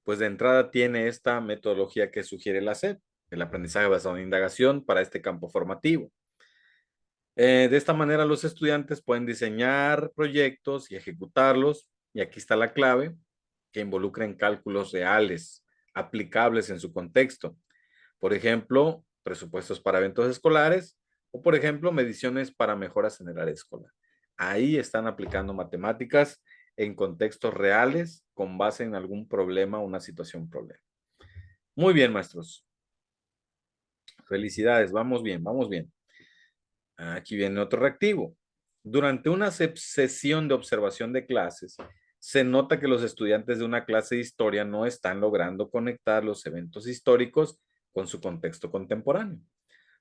pues de entrada tiene esta metodología que sugiere la SEP, el aprendizaje basado en indagación para este campo formativo. De esta manera los estudiantes pueden diseñar proyectos y ejecutarlos, y aquí está la clave, que involucren cálculos reales, aplicables en su contexto. Por ejemplo, presupuestos para eventos escolares o, por ejemplo, mediciones para mejoras en el área escolar. Ahí están aplicando matemáticas en contextos reales con base en algún problema o una situación problema. Muy bien, maestros. Felicidades, vamos bien, vamos bien. Aquí viene otro reactivo. Durante una sesión de observación de clases, se nota que los estudiantes de una clase de historia no están logrando conectar los eventos históricos con su contexto contemporáneo.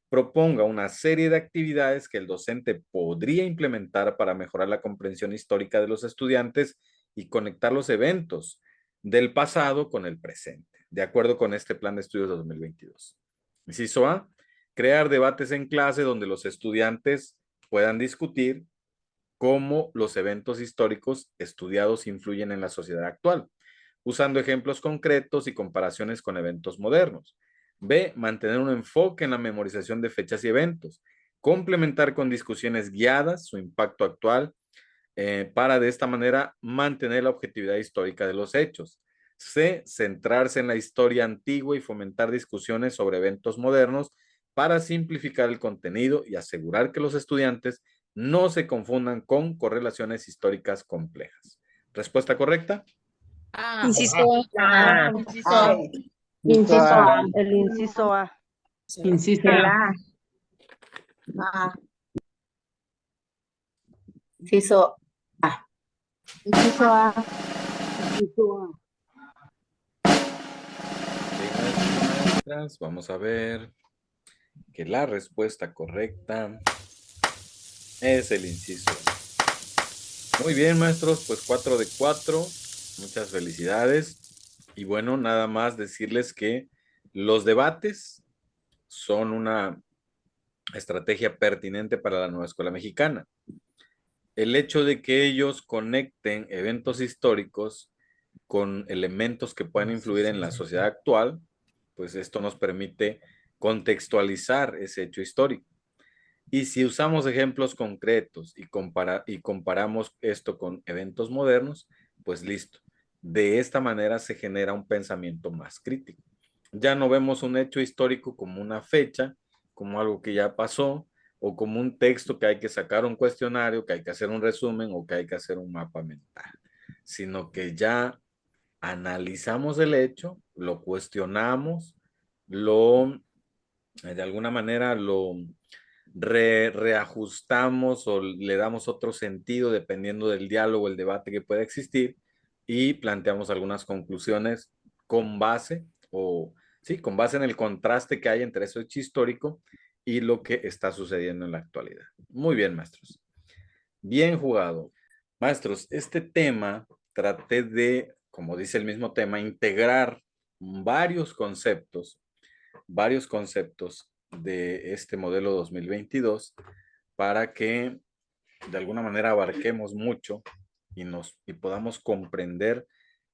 Proponga una serie de actividades que el docente podría implementar para mejorar la comprensión histórica de los estudiantes y conectar los eventos del pasado con el presente, de acuerdo con este plan de estudios 2022. Inciso A, crear debates en clase donde los estudiantes puedan discutir cómo los eventos históricos estudiados influyen en la sociedad actual, usando ejemplos concretos y comparaciones con eventos modernos. B, mantener un enfoque en la memorización de fechas y eventos, complementar con discusiones guiadas su impacto actual para de esta manera mantener la objetividad histórica de los hechos. C, centrarse en la historia antigua y fomentar discusiones sobre eventos modernos para simplificar el contenido y asegurar que los estudiantes no se confundan con correlaciones históricas complejas. ¿Respuesta correcta? Inciso A. Inciso A. El inciso A. Inciso El A. A. Inciso A. Inciso A. Maestras, vamos a ver que la respuesta correcta es el inciso. Muy bien, maestros, pues 4 de 4. Muchas felicidades. Y bueno, nada más decirles que los debates son una estrategia pertinente para la nueva escuela mexicana. El hecho de que ellos conecten eventos históricos con elementos que puedan influir en la sociedad actual, pues esto nos permite contextualizar ese hecho histórico. Y si usamos ejemplos concretos y comparamos esto con eventos modernos, pues listo. De esta manera se genera un pensamiento más crítico. Ya no vemos un hecho histórico como una fecha, como algo que ya pasó, o como un texto que hay que sacar un cuestionario, que hay que hacer un resumen o que hay que hacer un mapa mental, sino que ya analizamos el hecho, lo cuestionamos, de alguna manera lo reajustamos o le damos otro sentido dependiendo del diálogo, el debate que pueda existir y planteamos algunas conclusiones con base o sí, con base en el contraste que hay entre eso hecho histórico y lo que está sucediendo en la actualidad. Muy bien, maestros. Bien jugado. Maestros, este tema traté de, como dice el mismo tema, integrar varios conceptos de este modelo 2022 para que de alguna manera abarquemos mucho y podamos comprender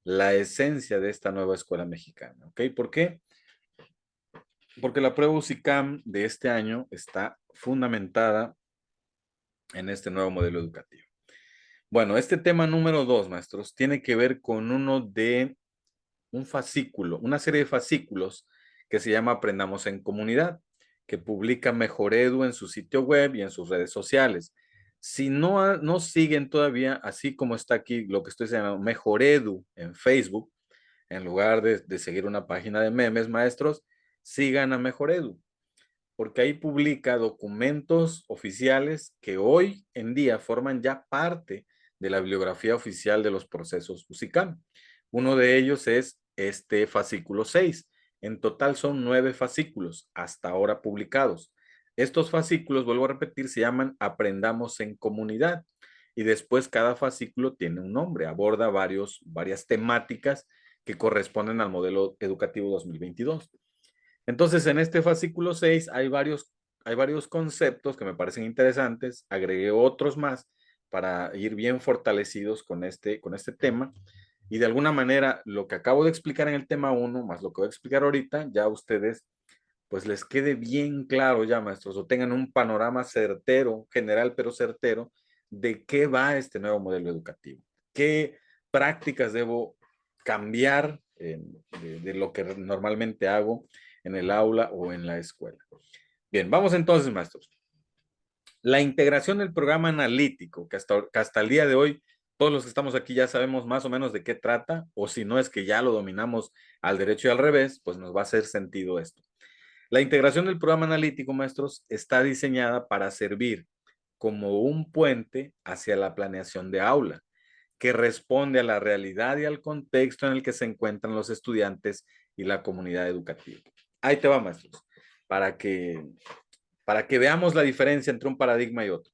la esencia de esta nueva escuela mexicana. ¿Ok? ¿Por qué? Porque la prueba UCICAM de este año está fundamentada en este nuevo modelo educativo. Bueno, este tema número 2, maestros, tiene que ver con un fascículo, una serie de fascículos que se llama Aprendamos en Comunidad, que publica Mejoredu en su sitio web y en sus redes sociales. Si no siguen todavía, así como está aquí lo que estoy diciendo, Mejoredu en Facebook, en lugar de seguir una página de memes, maestros, sigan a Mejoredu, porque ahí publica documentos oficiales que hoy en día forman ya parte de la bibliografía oficial de los procesos UCICAM. Uno de ellos es este fascículo 6. En total son 9 fascículos hasta ahora publicados. Estos fascículos, vuelvo a repetir, se llaman Aprendamos en Comunidad y después cada fascículo tiene un nombre, aborda varias temáticas que corresponden al modelo educativo 2022. Entonces, en este fascículo 6 hay varios conceptos que me parecen interesantes, agregué otros más para ir bien fortalecidos con este tema y de alguna manera lo que acabo de explicar en el tema 1 más lo que voy a explicar ahorita, ya a ustedes pues les quede bien claro ya, maestros, o tengan un panorama certero, general pero certero, de qué va este nuevo modelo educativo, qué prácticas debo cambiar de lo que normalmente hago en el aula o en la escuela. Bien, vamos entonces, maestros. La integración del programa analítico, que hasta el día de hoy todos los que estamos aquí ya sabemos más o menos de qué trata, o si no es que ya lo dominamos al derecho y al revés, pues nos va a hacer sentido esto. La integración del programa analítico, maestros, está diseñada para servir como un puente hacia la planeación de aula, que responde a la realidad y al contexto en el que se encuentran los estudiantes y la comunidad educativa. Ahí te va, maestros, para que veamos la diferencia entre un paradigma y otro.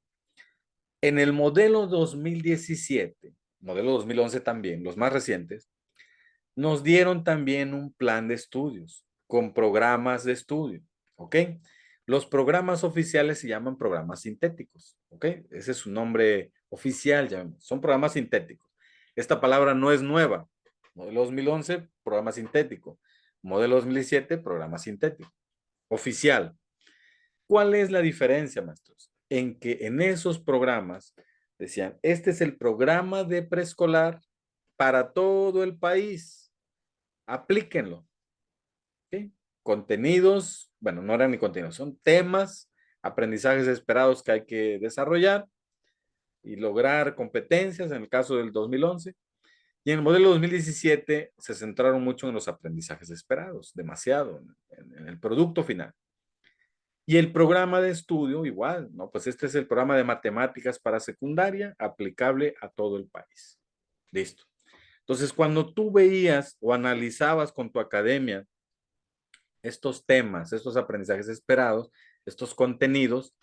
En el modelo 2017, modelo 2011 también, los más recientes, nos dieron también un plan de estudios con programas de estudio, ¿ok? Los programas oficiales se llaman programas sintéticos, ¿ok? Ese es su nombre oficial, son programas sintéticos. Esta palabra no es nueva. Modelo 2011, programa sintético. Modelo 2017, programa sintético. Oficial. ¿Cuál es la diferencia, maestros? En que en esos programas decían, este es el programa de preescolar para todo el país. Aplíquenlo. ¿Sí? Contenidos, bueno, no eran ni contenidos, son temas, aprendizajes esperados que hay que desarrollar y lograr competencias en el caso del 2011. Y en el modelo 2017 se centraron mucho en los aprendizajes esperados, demasiado, en el producto final. Y el programa de estudio igual, ¿no? Pues este es el programa de matemáticas para secundaria aplicable a todo el país. Listo. Entonces, cuando tú veías o analizabas con tu academia estos temas, estos aprendizajes esperados, estos contenidos,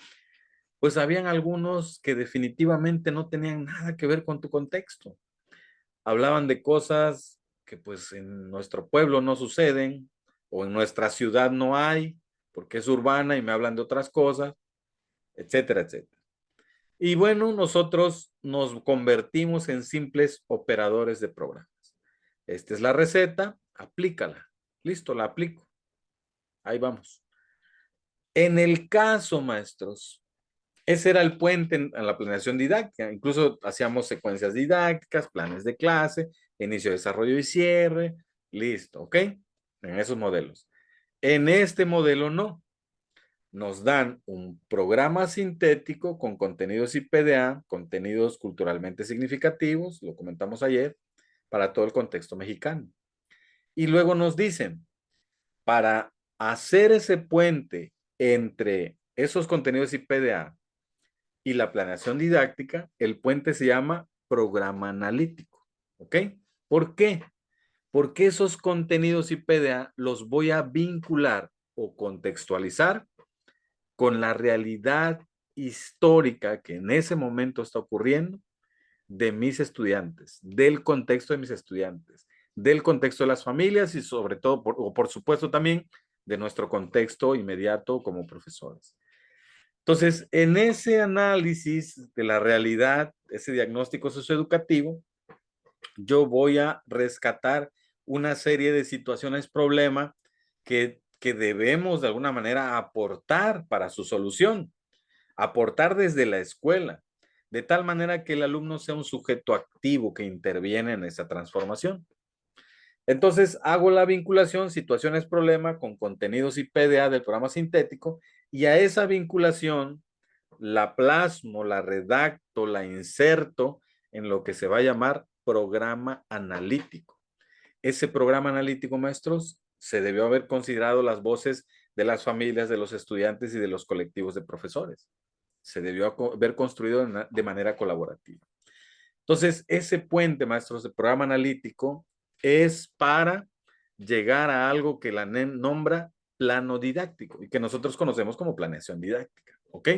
pues habían algunos que definitivamente no tenían nada que ver con tu contexto. Hablaban de cosas que pues en nuestro pueblo no suceden o en nuestra ciudad no hay, porque es urbana y me hablan de otras cosas, etcétera, etcétera. Y bueno, nosotros nos convertimos en simples operadores de programas. Esta es la receta, aplícala. Listo, la aplico. Ahí vamos. En el caso, maestros, Ese era el puente en la planeación didáctica. Incluso hacíamos secuencias didácticas, planes de clase, inicio, desarrollo y cierre. Listo, ¿ok? En esos modelos. En este modelo no. Nos dan un programa sintético con contenidos IPDA, contenidos culturalmente significativos, lo comentamos ayer, para todo el contexto mexicano. Y luego nos dicen, para hacer ese puente entre esos contenidos IPDA y la planeación didáctica, el puente se llama programa analítico. ¿Ok? ¿Por qué? Porque esos contenidos IPDA los voy a vincular o contextualizar con la realidad histórica que en ese momento está ocurriendo de mis estudiantes, del contexto de mis estudiantes, del contexto de las familias y sobre todo, por supuesto también, de nuestro contexto inmediato como profesores. Entonces, en ese análisis de la realidad, ese diagnóstico socioeducativo, yo voy a rescatar una serie de situaciones, problema que debemos de alguna manera aportar para su solución, aportar desde la escuela, de tal manera que el alumno sea un sujeto activo que interviene en esa transformación. Entonces, hago la vinculación situaciones problema con contenidos IPDA del programa sintético y a esa vinculación la plasmo, la redacto, la inserto en lo que se va a llamar programa analítico. Ese programa analítico, maestros, se debió haber considerado las voces de las familias, de los estudiantes y de los colectivos de profesores. Se debió haber construido de manera colaborativa. Entonces, ese puente, maestros, de programa analítico es para llegar a algo que la NEM nombra plano didáctico y que nosotros conocemos como planeación didáctica. ¿Ok?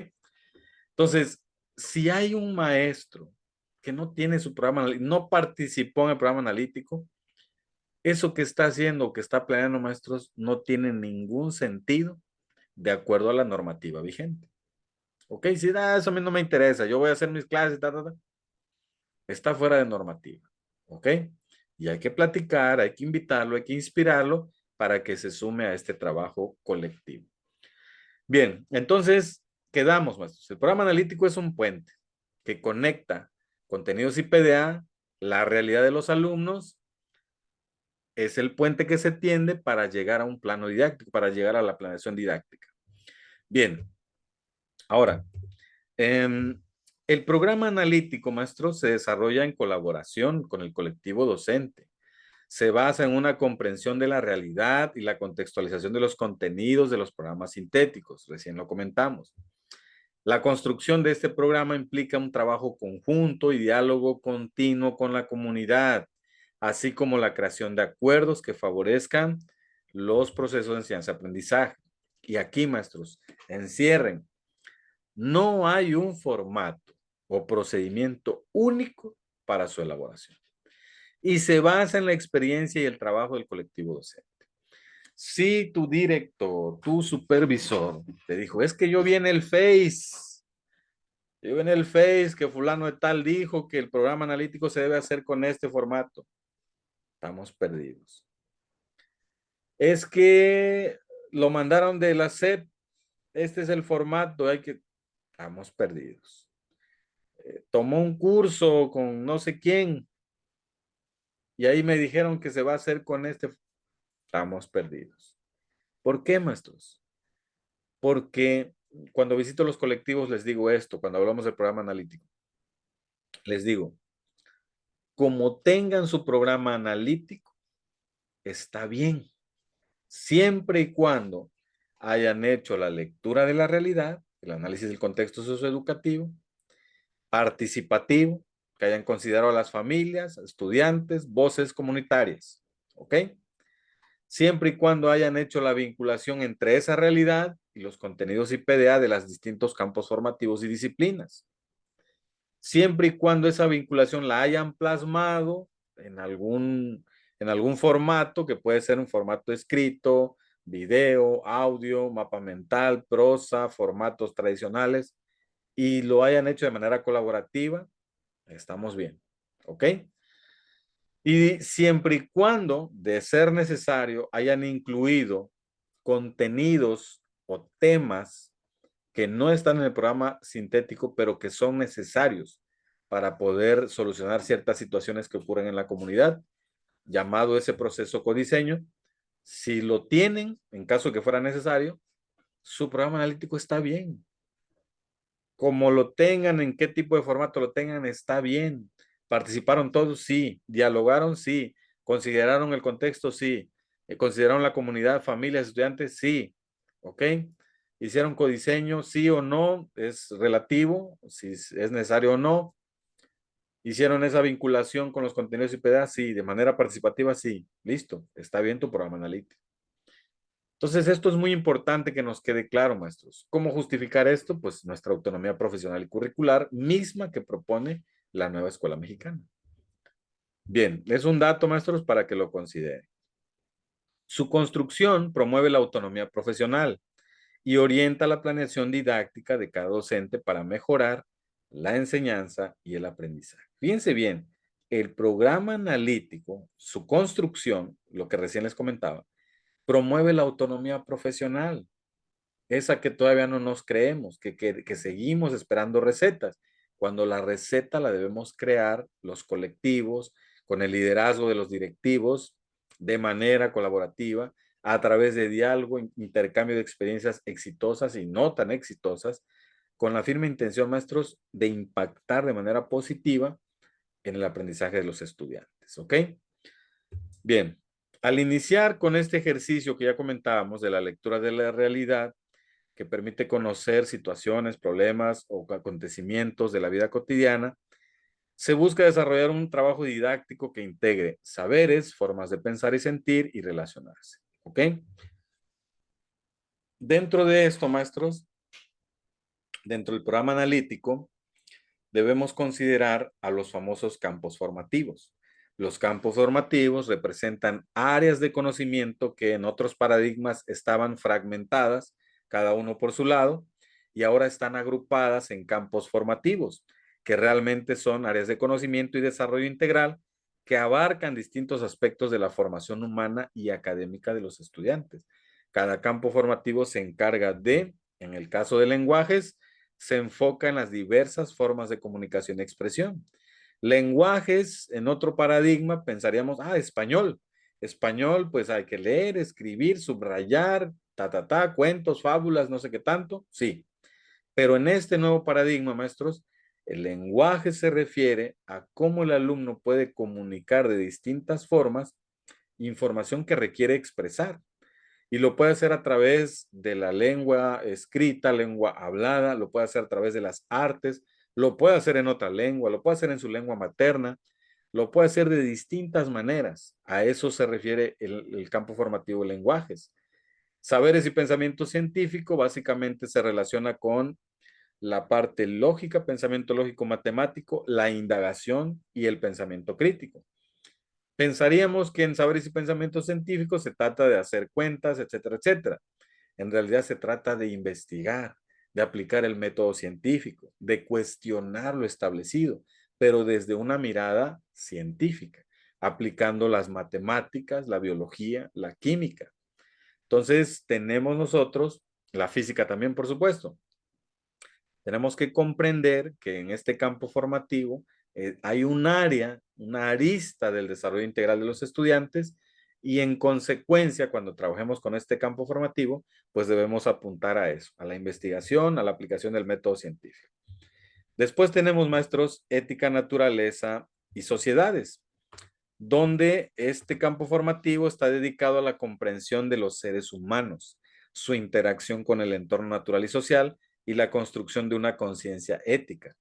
Entonces, si hay un maestro que no tiene su programa, no participó en el programa analítico, eso que está haciendo, que está planeando, maestros, no tiene ningún sentido de acuerdo a la normativa vigente. ¿Ok? Si eso a mí no me interesa, yo voy a hacer mis clases, está fuera de normativa. ¿Ok? Y hay que platicar, hay que invitarlo, hay que inspirarlo para que se sume a este trabajo colectivo. Bien, entonces quedamos, maestros. El programa analítico es un puente que conecta contenidos IPDA, la realidad de los alumnos, es el puente que se tiende para llegar a un plano didáctico, para llegar a la planeación didáctica. Bien, ahora, el programa analítico, maestro, se desarrolla en colaboración con el colectivo docente. Se basa en una comprensión de la realidad y la contextualización de los contenidos de los programas sintéticos. Recién lo comentamos. La construcción de este programa implica un trabajo conjunto y diálogo continuo con la comunidad, así como la creación de acuerdos que favorezcan los procesos de enseñanza-aprendizaje. Y aquí, maestros, encierren. No hay un formato o procedimiento único para su elaboración. Y se basa en la experiencia y el trabajo del colectivo docente. Si tu director, tu supervisor te dijo, es que yo vi en el Face que fulano de tal dijo que el programa analítico se debe hacer con este formato. Estamos perdidos. Es que lo mandaron de la SEP, este es el formato, estamos perdidos. Tomó un curso con no sé quién y ahí me dijeron que se va a hacer con este. Estamos perdidos. ¿Por qué, maestros? Porque cuando visito los colectivos les digo esto, cuando hablamos del programa analítico, les digo, como tengan su programa analítico, está bien, siempre y cuando hayan hecho la lectura de la realidad, el análisis del contexto socioeducativo, participativo, que hayan considerado a las familias, estudiantes, voces comunitarias, ¿ok? Siempre y cuando hayan hecho la vinculación entre esa realidad y los contenidos IPDA de los distintos campos formativos y disciplinas. Siempre y cuando esa vinculación la hayan plasmado en algún formato, que puede ser un formato escrito, video, audio, mapa mental, prosa, formatos tradicionales, y lo hayan hecho de manera colaborativa, estamos bien, ¿ok? Y siempre y cuando, de ser necesario, hayan incluido contenidos o temas que no están en el programa sintético, pero que son necesarios para poder solucionar ciertas situaciones que ocurren en la comunidad, llamado ese proceso codiseño. Si lo tienen, en caso de que fuera necesario, su programa analítico está bien. Como lo tengan, en qué tipo de formato lo tengan, está bien. ¿Participaron todos? Sí. ¿Dialogaron? Sí. ¿Consideraron el contexto? Sí. ¿Consideraron la comunidad, familias, estudiantes? Sí. ¿Ok? ¿Hicieron codiseño? Sí o no. Es relativo, si es necesario o no. ¿Hicieron esa vinculación con los contenidos IPDA? Sí. ¿De manera participativa? Sí. Listo. Está bien tu programa analítico. Entonces, esto es muy importante que nos quede claro, maestros. ¿Cómo justificar esto? Pues nuestra autonomía profesional y curricular, misma que propone la nueva escuela mexicana. Bien, es un dato, maestros, para que lo consideren. Su construcción promueve la autonomía profesional y orienta la planeación didáctica de cada docente para mejorar la enseñanza y el aprendizaje. Fíjense bien, el programa analítico, su construcción, lo que recién les comentaba, promueve la autonomía profesional, esa que todavía no nos creemos, que seguimos esperando recetas, cuando la receta la debemos crear los colectivos, con el liderazgo de los directivos, de manera colaborativa, a través de diálogo, intercambio de experiencias exitosas y no tan exitosas, con la firme intención, maestros, de impactar de manera positiva en el aprendizaje de los estudiantes, ¿ok? Bien, al iniciar con este ejercicio que ya comentábamos de la lectura de la realidad, que permite conocer situaciones, problemas o acontecimientos de la vida cotidiana, se busca desarrollar un trabajo didáctico que integre saberes, formas de pensar y sentir y relacionarse, ¿ok? Dentro de esto, maestros, dentro del programa analítico, debemos considerar a los famosos campos formativos. Los campos formativos representan áreas de conocimiento que en otros paradigmas estaban fragmentadas, cada uno por su lado, y ahora están agrupadas en campos formativos, que realmente son áreas de conocimiento y desarrollo integral que abarcan distintos aspectos de la formación humana y académica de los estudiantes. Cada campo formativo se encarga de, en el caso de lenguajes, se enfoca en las diversas formas de comunicación y expresión. Lenguajes, en otro paradigma, pensaríamos, español. Español, pues hay que leer, escribir, subrayar, cuentos, fábulas, no sé qué tanto, sí. Pero en este nuevo paradigma, maestros, el lenguaje se refiere a cómo el alumno puede comunicar de distintas formas información que requiere expresar. Y lo puede hacer a través de la lengua escrita, lengua hablada, lo puede hacer a través de las artes, lo puede hacer en otra lengua, lo puede hacer en su lengua materna, lo puede hacer de distintas maneras. A eso se refiere el campo formativo de lenguajes. Saberes y pensamiento científico básicamente se relaciona con la parte lógica, pensamiento lógico matemático, la indagación y el pensamiento crítico. Pensaríamos que en saberes y pensamientos científicos se trata de hacer cuentas, etcétera, etcétera. En realidad se trata de investigar, de aplicar el método científico, de cuestionar lo establecido, pero desde una mirada científica, aplicando las matemáticas, la biología, la química. Entonces, tenemos nosotros, la física también, por supuesto, tenemos que comprender que en este campo formativo hay un área, una arista del desarrollo integral de los estudiantes y en consecuencia, cuando trabajemos con este campo formativo, pues debemos apuntar a eso, a la investigación, a la aplicación del método científico. Después tenemos, maestros, ética, naturaleza y sociedades, donde este campo formativo está dedicado a la comprensión de los seres humanos, su interacción con el entorno natural y social, y la construcción de una conciencia ética.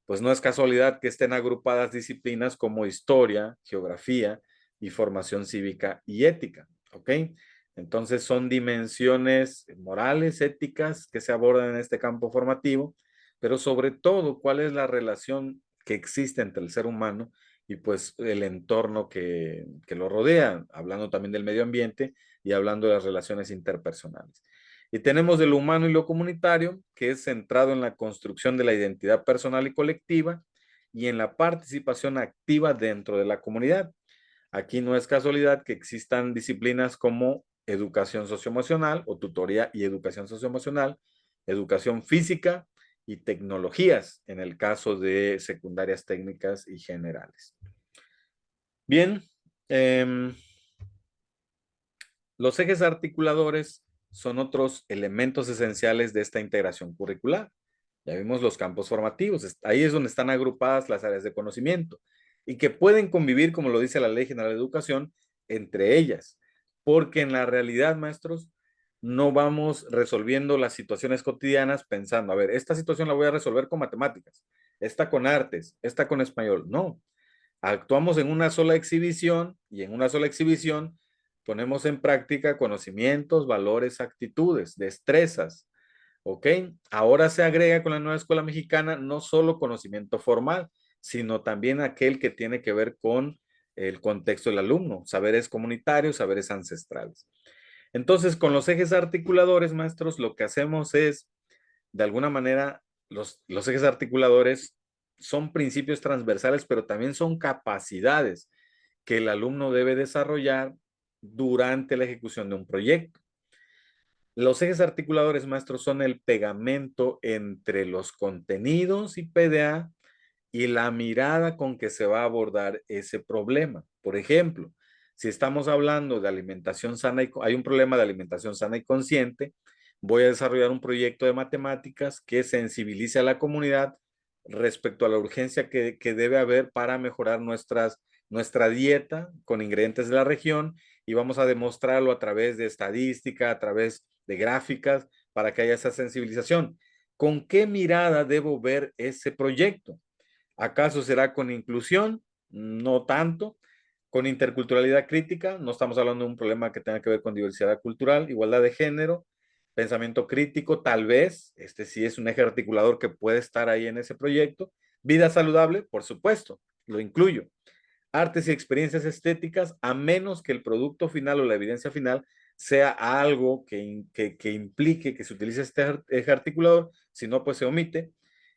Pues no es casualidad que estén agrupadas disciplinas como historia, geografía y formación cívica y ética, ¿ok? Entonces son dimensiones morales, éticas que se abordan en este campo formativo, pero sobre todo, ¿cuál es la relación que existe entre el ser humano y pues el entorno que lo rodea? Hablando también del medio ambiente y hablando de las relaciones interpersonales. Y tenemos de lo humano y lo comunitario, que es centrado en la construcción de la identidad personal y colectiva y en la participación activa dentro de la comunidad. Aquí no es casualidad que existan disciplinas como educación socioemocional o tutoría y educación socioemocional, educación física y tecnologías en el caso de secundarias técnicas y generales. Bien, los ejes articuladores son otros elementos esenciales de esta integración curricular. Ya vimos los campos formativos, ahí es donde están agrupadas las áreas de conocimiento y que pueden convivir, como lo dice la Ley General de Educación, entre ellas, porque en la realidad, maestros, no vamos resolviendo las situaciones cotidianas pensando, a ver, esta situación la voy a resolver con matemáticas, esta con artes, esta con español. No, actuamos en una sola exhibición y en una sola exhibición ponemos en práctica conocimientos, valores, actitudes, destrezas. ¿Ok? Ahora se agrega con la nueva escuela mexicana no solo conocimiento formal, sino también aquel que tiene que ver con el contexto del alumno, saberes comunitarios, saberes ancestrales. Entonces, con los ejes articuladores, maestros, lo que hacemos es, de alguna manera, los ejes articuladores son principios transversales, pero también son capacidades que el alumno debe desarrollar durante la ejecución de un proyecto. Los ejes articuladores, maestros, son el pegamento entre los contenidos y PDA y la mirada con que se va a abordar ese problema. Por ejemplo, si estamos hablando de alimentación sana y hay un problema de alimentación sana y consciente, voy a desarrollar un proyecto de matemáticas que sensibilice a la comunidad respecto a la urgencia que debe haber para mejorar nuestra dieta con ingredientes de la región, y vamos a demostrarlo a través de estadística, a través de gráficas, para que haya esa sensibilización. ¿Con qué mirada debo ver ese proyecto? ¿Acaso será con inclusión? No tanto. ¿Con interculturalidad crítica? No estamos hablando de un problema que tenga que ver con diversidad cultural, igualdad de género, pensamiento crítico, tal vez. Este sí es un eje articulador que puede estar ahí en ese proyecto. Vida saludable, por supuesto, lo incluyo. Artes y experiencias estéticas, a menos que el producto final o la evidencia final sea algo que implique que se utilice este eje articulador, si no, pues se omite.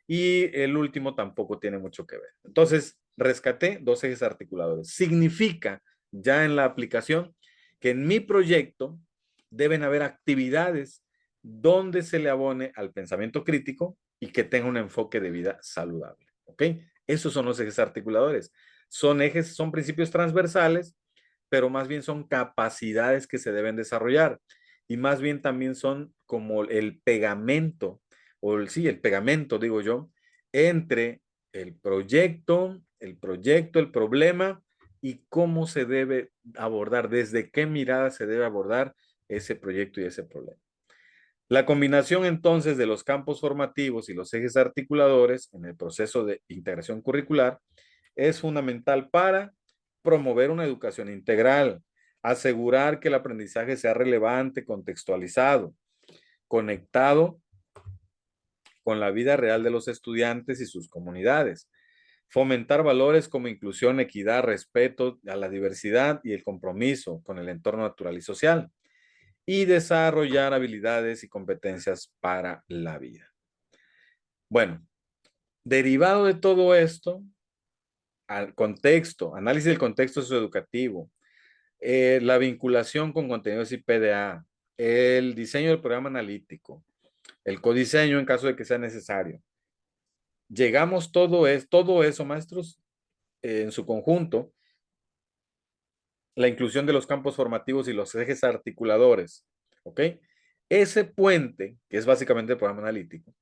Y el último tampoco tiene mucho que ver. Entonces, rescaté dos ejes articuladores. Significa ya en la aplicación que en mi proyecto deben haber actividades donde se le abone al pensamiento crítico y que tenga un enfoque de vida saludable. ¿Ok? Esos son los ejes articuladores. Son principios transversales, pero más bien son capacidades que se deben desarrollar. Y más bien también son como el pegamento, el pegamento, digo yo, entre el proyecto, el problema y cómo se debe abordar, desde qué mirada se debe abordar ese proyecto y ese problema. La combinación entonces de los campos formativos y los ejes articuladores en el proceso de integración curricular es fundamental para promover una educación integral, asegurar que el aprendizaje sea relevante, contextualizado, conectado con la vida real de los estudiantes y sus comunidades, fomentar valores como inclusión, equidad, respeto a la diversidad y el compromiso con el entorno natural y social, y desarrollar habilidades y competencias para la vida. Bueno, derivado de todo esto, al contexto, análisis del contexto socioeducativo, la vinculación con contenidos IPDA, el diseño del programa analítico, el codiseño en caso de que sea necesario. Llegamos todo eso, maestros, en su conjunto, la inclusión de los campos formativos y los ejes articuladores, ¿ok? Ese puente, que es básicamente el programa analítico,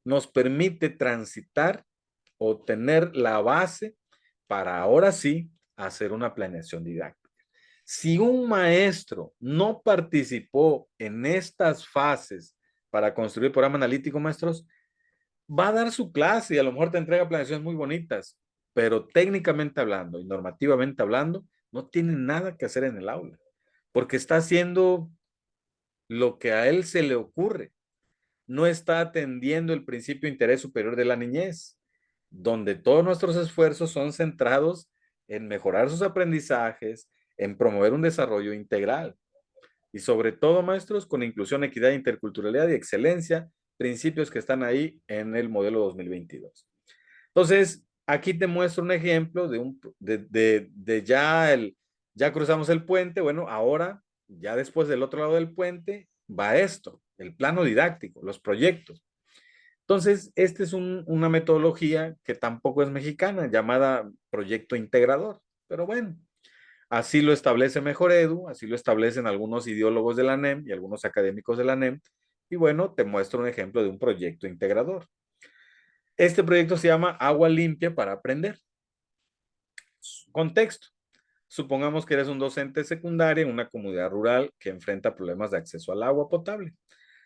nos permite transitar o tener la base para ahora sí hacer una planeación didáctica. Si un maestro no participó en estas fases para construir el programa analítico, maestros, va a dar su clase y a lo mejor te entrega planeaciones muy bonitas, pero técnicamente hablando y normativamente hablando, no tiene nada que hacer en el aula, porque está haciendo lo que a él se le ocurre. No está atendiendo el principio de interés superior de la niñez, donde todos nuestros esfuerzos son centrados en mejorar sus aprendizajes, en promover un desarrollo integral. Y sobre todo, maestros, con inclusión, equidad, interculturalidad y excelencia, principios que están ahí en el modelo 2022. Entonces, aquí te muestro un ejemplo de ya cruzamos el puente. Bueno, ahora, ya después del otro lado del puente, va esto. el plano didáctico, los proyectos. Entonces, esta es una metodología que tampoco es mexicana, llamada proyecto integrador. Pero bueno, así lo establece Mejor Edu, así lo establecen algunos ideólogos de la NEM y algunos académicos de la NEM. Y bueno, te muestro un ejemplo de un proyecto integrador. Este proyecto se llama Agua Limpia para Aprender. Contexto. Supongamos que eres un docente secundario en una comunidad rural que enfrenta problemas de acceso al agua potable,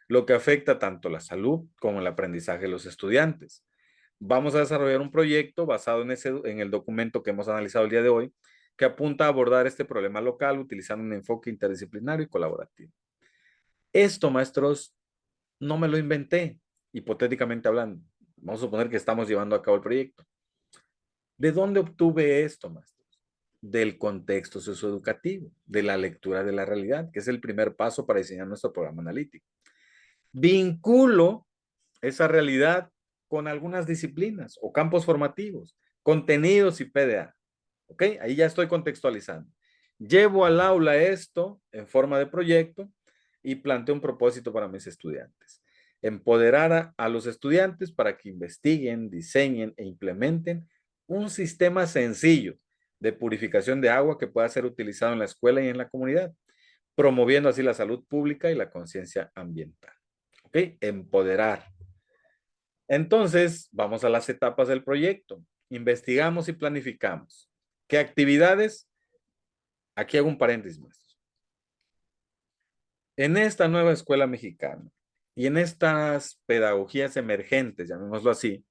lo que afecta tanto la salud como el aprendizaje de los estudiantes. Vamos a desarrollar un proyecto basado en el documento que hemos analizado el día de hoy, que apunta a abordar este problema local utilizando un enfoque interdisciplinario y colaborativo. Esto, maestros, no me lo inventé, hipotéticamente hablando. Vamos a suponer que estamos llevando a cabo el proyecto. ¿De dónde obtuve esto, maestros? Del contexto socioeducativo, de la lectura de la realidad, que es el primer paso para diseñar nuestro programa analítico. Vinculo esa realidad con algunas disciplinas o campos formativos, contenidos y PDA. ¿Ok? Ahí ya estoy contextualizando. Llevo al aula esto en forma de proyecto y planteo un propósito para mis estudiantes. Empoderar a los estudiantes para que investiguen, diseñen e implementen un sistema sencillo de purificación de agua que pueda ser utilizado en la escuela y en la comunidad, promoviendo así la salud pública y la conciencia ambiental. ¿Ok? Empoderar. Entonces, vamos a las etapas del proyecto. Investigamos y planificamos. ¿Qué actividades? Aquí hago un paréntesis más. En esta nueva escuela mexicana y en estas pedagogías emergentes, llamémoslo así,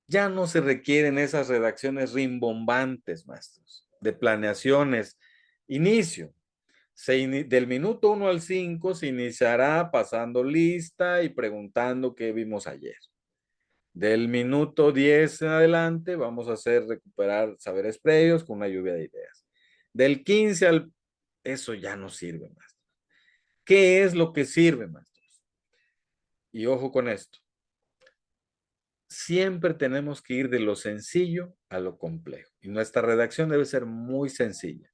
ya no se requieren esas redacciones rimbombantes, maestros, de planeaciones. Inicio. Del minuto 1 al 5 se iniciará pasando lista y preguntando qué vimos ayer. Del minuto 10 en adelante vamos a hacer recuperar saberes previos con una lluvia de ideas. Del 15 al... Eso ya no sirve, maestros. ¿Qué es lo que sirve, maestros? Y ojo con esto. Siempre tenemos que ir de lo sencillo a lo complejo. Y nuestra redacción debe ser muy sencilla.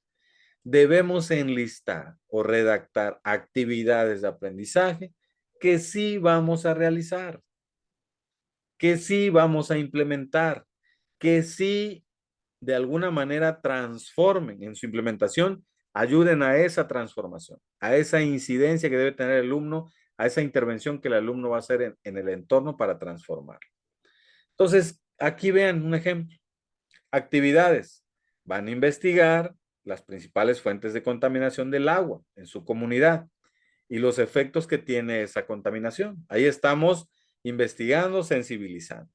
Debemos enlistar o redactar actividades de aprendizaje que sí vamos a realizar, que sí vamos a implementar, que sí de alguna manera transformen en su implementación, ayuden a esa transformación, a esa incidencia que debe tener el alumno, a esa intervención que el alumno va a hacer en el entorno para transformar. Entonces, aquí vean un ejemplo. Actividades. Van a investigar las principales fuentes de contaminación del agua en su comunidad y los efectos que tiene esa contaminación. Ahí estamos investigando, sensibilizando.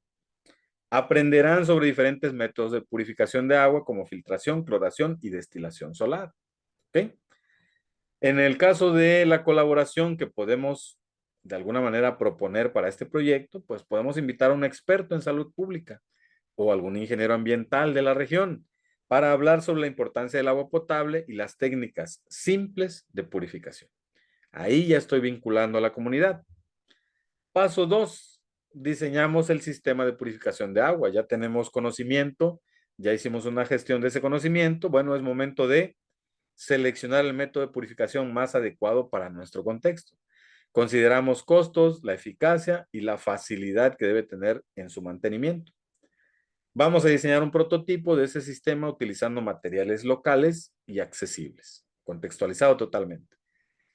Aprenderán sobre diferentes métodos de purificación de agua como filtración, cloración y destilación solar. ¿Okay? En el caso de la colaboración que podemos de alguna manera proponer para este proyecto, pues podemos invitar a un experto en salud pública o algún ingeniero ambiental de la región para hablar sobre la importancia del agua potable y las técnicas simples de purificación. Ahí ya estoy vinculando a la comunidad. Paso 2, diseñamos el sistema de purificación de agua. Ya tenemos conocimiento, ya hicimos una gestión de ese conocimiento. Bueno, es momento de seleccionar el método de purificación más adecuado para nuestro contexto. Consideramos costos, la eficacia y la facilidad que debe tener en su mantenimiento. Vamos a diseñar un prototipo de ese sistema utilizando materiales locales y accesibles, contextualizado totalmente.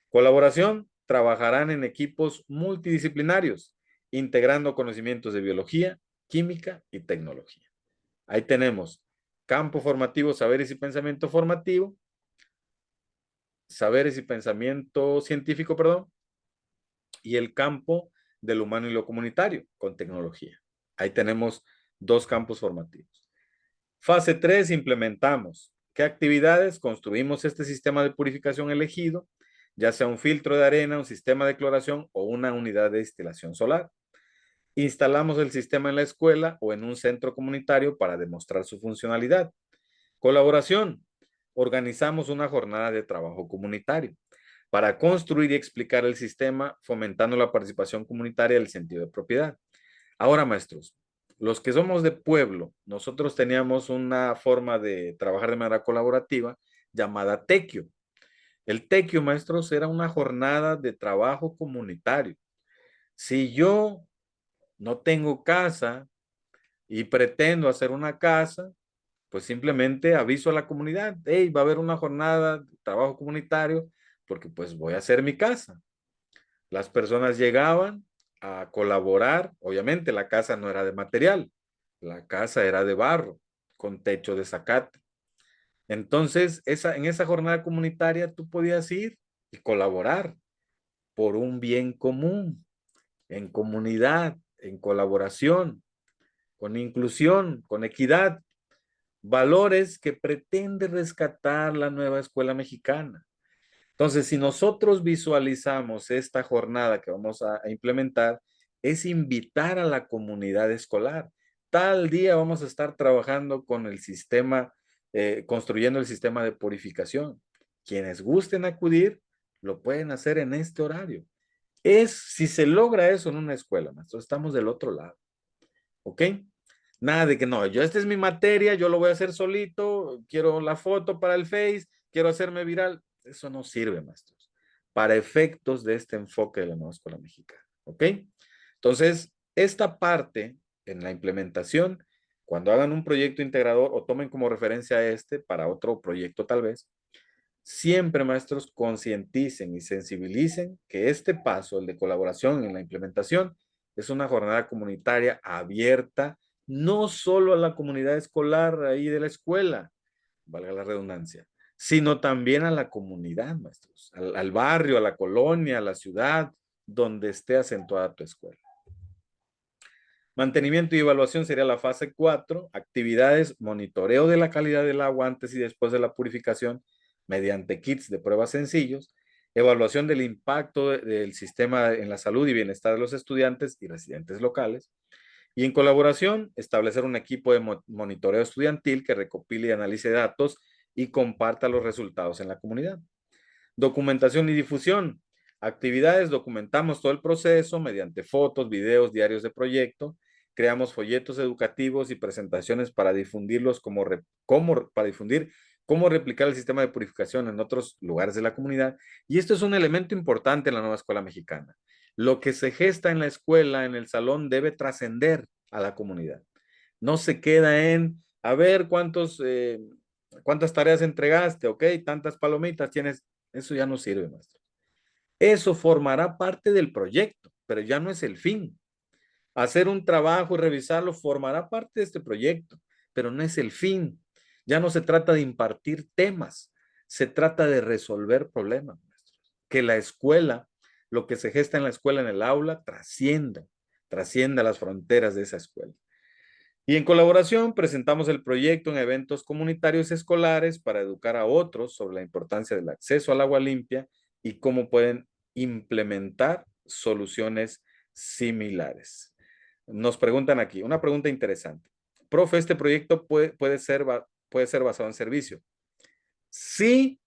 Colaboración, trabajarán en equipos multidisciplinarios, integrando conocimientos de biología, química y tecnología. Ahí tenemos campo formativo, saberes y pensamiento formativo, saberes y pensamiento científico, perdón, y el campo del humano y lo comunitario con tecnología. Ahí tenemos 2 campos formativos. Fase 3, implementamos. ¿Qué actividades? Construimos este sistema de purificación elegido, ya sea un filtro de arena, un sistema de cloración o una unidad de destilación solar. Instalamos el sistema en la escuela o en un centro comunitario para demostrar su funcionalidad. Colaboración. Organizamos una jornada de trabajo comunitario para construir y explicar el sistema, fomentando la participación comunitaria y el sentido de propiedad. Ahora, maestros, los que somos de pueblo, nosotros teníamos una forma de trabajar de manera colaborativa llamada tequio. El tequio, maestros, era una jornada de trabajo comunitario. Si yo no tengo casa y pretendo hacer una casa, pues simplemente aviso a la comunidad, hey, va a haber una jornada de trabajo comunitario porque pues voy a hacer mi casa. Las personas llegaban a colaborar, obviamente la casa no era de material, la casa era de barro, con techo de zacate. Entonces, en esa jornada comunitaria tú podías ir y colaborar por un bien común, en comunidad, en colaboración, con inclusión, con equidad, valores que pretende rescatar la nueva escuela mexicana. Entonces, si nosotros visualizamos esta jornada que vamos a implementar, es invitar a la comunidad escolar. Tal día vamos a estar trabajando con el sistema, construyendo el sistema de purificación. Quienes gusten acudir, lo pueden hacer en este horario. Si se logra eso en una escuela, maestro, estamos del otro lado. ¿Ok? Nada de que no, esta es mi materia, yo lo voy a hacer solito, quiero la foto para el Face, quiero hacerme viral. Eso no sirve, maestros, para efectos de este enfoque de la nueva escuela mexicana. ¿Ok? Entonces, esta parte en la implementación, cuando hagan un proyecto integrador o tomen como referencia para otro proyecto tal vez, siempre, maestros, concienticen y sensibilicen que este paso, el de colaboración en la implementación, es una jornada comunitaria abierta, no solo a la comunidad escolar ahí de la escuela, valga la redundancia, sino también a la comunidad, maestros, al barrio, a la colonia, a la ciudad, donde esté acentuada tu escuela. Mantenimiento y evaluación sería la fase 4, actividades, monitoreo de la calidad del agua antes y después de la purificación mediante kits de pruebas sencillos, evaluación del impacto del sistema en la salud y bienestar de los estudiantes y residentes locales, y en colaboración, establecer un equipo de monitoreo estudiantil que recopile y analice datos y comparta los resultados en la comunidad. Documentación y difusión. Actividades, documentamos todo el proceso mediante fotos, videos, diarios de proyecto. Creamos folletos educativos y presentaciones para difundirlos para difundir cómo replicar el sistema de purificación en otros lugares de la comunidad. Y esto es un elemento importante en la nueva escuela mexicana. Lo que se gesta en la escuela, en el salón, debe trascender a la comunidad. No se queda en, a ver cuántas tareas entregaste, ok, tantas palomitas tienes. Eso ya no sirve, maestro. Eso formará parte del proyecto, pero ya no es el fin. Hacer un trabajo y revisarlo formará parte de este proyecto, pero no es el fin. Ya no se trata de impartir temas, se trata de resolver problemas, maestros. Que la escuela, lo que se gesta en la escuela, en el aula, trascienda las fronteras de esa escuela. Y en colaboración presentamos el proyecto en eventos comunitarios escolares para educar a otros sobre la importancia del acceso al agua limpia y cómo pueden implementar soluciones similares. Nos preguntan aquí, una pregunta interesante. Profe, ¿este proyecto puede ser basado en servicio? Sí,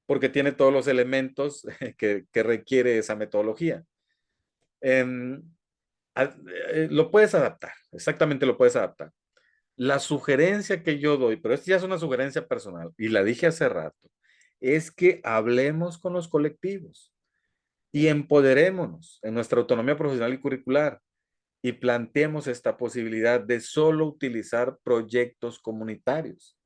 porque tiene todos los elementos que requiere esa metodología. Lo puedes adaptar, exactamente lo puedes adaptar. La sugerencia que yo doy, pero esta ya es una sugerencia personal y la dije hace rato, es que hablemos con los colectivos y empoderémonos en nuestra autonomía profesional y curricular y planteemos esta posibilidad de solo utilizar proyectos comunitarios.